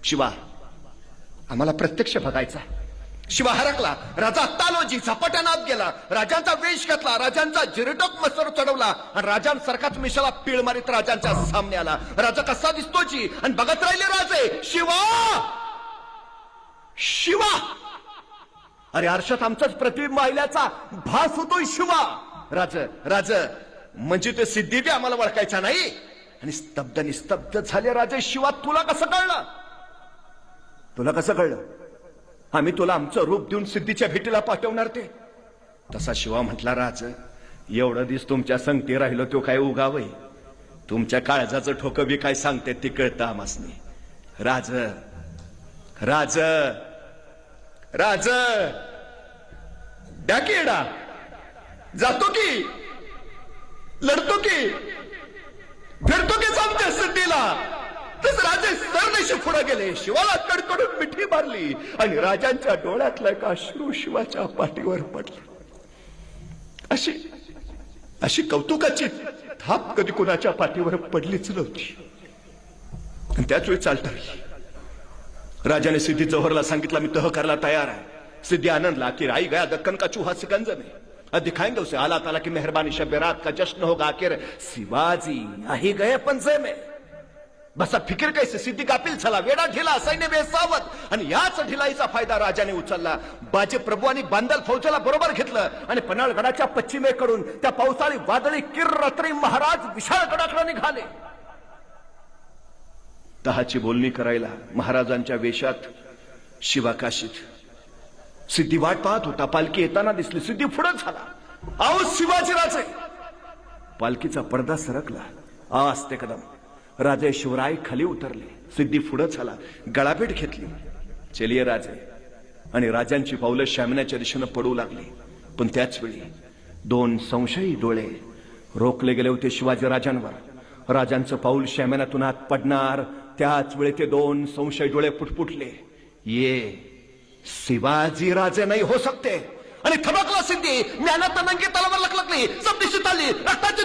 शिवा आम्हाला प्रत्यक्ष बघायचा. शिवा हरकला. राजा तालोजी झपाट्यानं आत गेला. राजांचा वेश घातला, राजांचा जिरटोक मसर चढवला आणि राजांसारखाच मिशाला पीळ मारित राजांच्या सामने आला. राजा कसा दिसतोची आणि बघत राहिले राजे. शिवा शिवा. अरे आरशात आमचाच प्रतिबिंब आल्याचा भास होतोय. शिवा. राज म्हणजे ते सिद्धी बी आम्हाला ओळखायचा नाही. आणि स्तब्ध निस्तब्ध झाले राजे. शिवा तुला कसं कळलं? तुला कसं कळलं? आम्ही तुला आमचं रूप देऊन सिद्धीच्या भेटीला पाठवणार ते. तसा शिवा म्हटला, राज एवढं दिस तुमच्या संगती राहिलो तो काय उगावय? तुमच्या काळजाचं ठोकं बी काय सांगते ते कळतं आमासनी. राज राज राज डाकेडा जातो की लढतो की फिरतो की सांगते सिद्धीला. तस राजे सरदेशी पुढे गेले. शिवाला कडकडून मिठी मारली आणि राजांच्या डोळ्यातला एक अश्रू शिवाच्या पाठीवर पडला. अशी कौतुकाची थाप कधी कुणाच्या पाठीवर पडलीच नव्हती. आणि त्याच वेळी चालता राजाने सिद्धी जौहरला सांगितलं, मी तह करायला तयार आहे. सिद्धी आनंदला की आई गया दक्कन का चूहा सिकंज में दिखाएंगे उसे अल्लाह ताला की मेहरबानी शब रात का जश्न होगा. आखिर शिवाजी आही गए पंजे में. बसा फिकीर कैसे. सिद्धी गाफील झाला, वेडा ढिला, सैन्य बेसावत. आणि याच ढिलाईचा फायदा राजाने उचलला. बाजी प्रभूंनी बांदल फौजेला बरोबर घेतलं आणि पन्हाळगडाच्या पश्चिमेकडून त्या पावसाळी वादळी किर रात्री महाराज विशाळगडाकडे निघाले. तहाची बोलणी करायला महाराजांच्या वेशात शिवा काशीत. सिद्धी वाट पाहत होता. पालखी येताना दिसली. सिद्धी पुढे झाला. आओ शिवाजी राजे. पालखीचा पडदा सरकला. आस्ते कदम. राजे शिवराय खाली उतरले. सिद्धी पुढे झाला. गळाभेट घेतली. चलिये राजे. आणि राजांची पावलं शामण्याच्या दिशेनं पडू लागली. पण त्याच वेळी दोन संशयी डोळे रोखले गेले होते शिवाजी राजांवर. राजांचं पाऊल शामण्यातून आत पडणार त्याच वेळी ते दोन संशयी डोळे पुटपुटले. ये शिवाजी राजे नाही हो सकते. आणि थबकला सिद्धी. ज्ञानात नंगी तलवार लकलकली. सब दिशेत आली. रक्ताची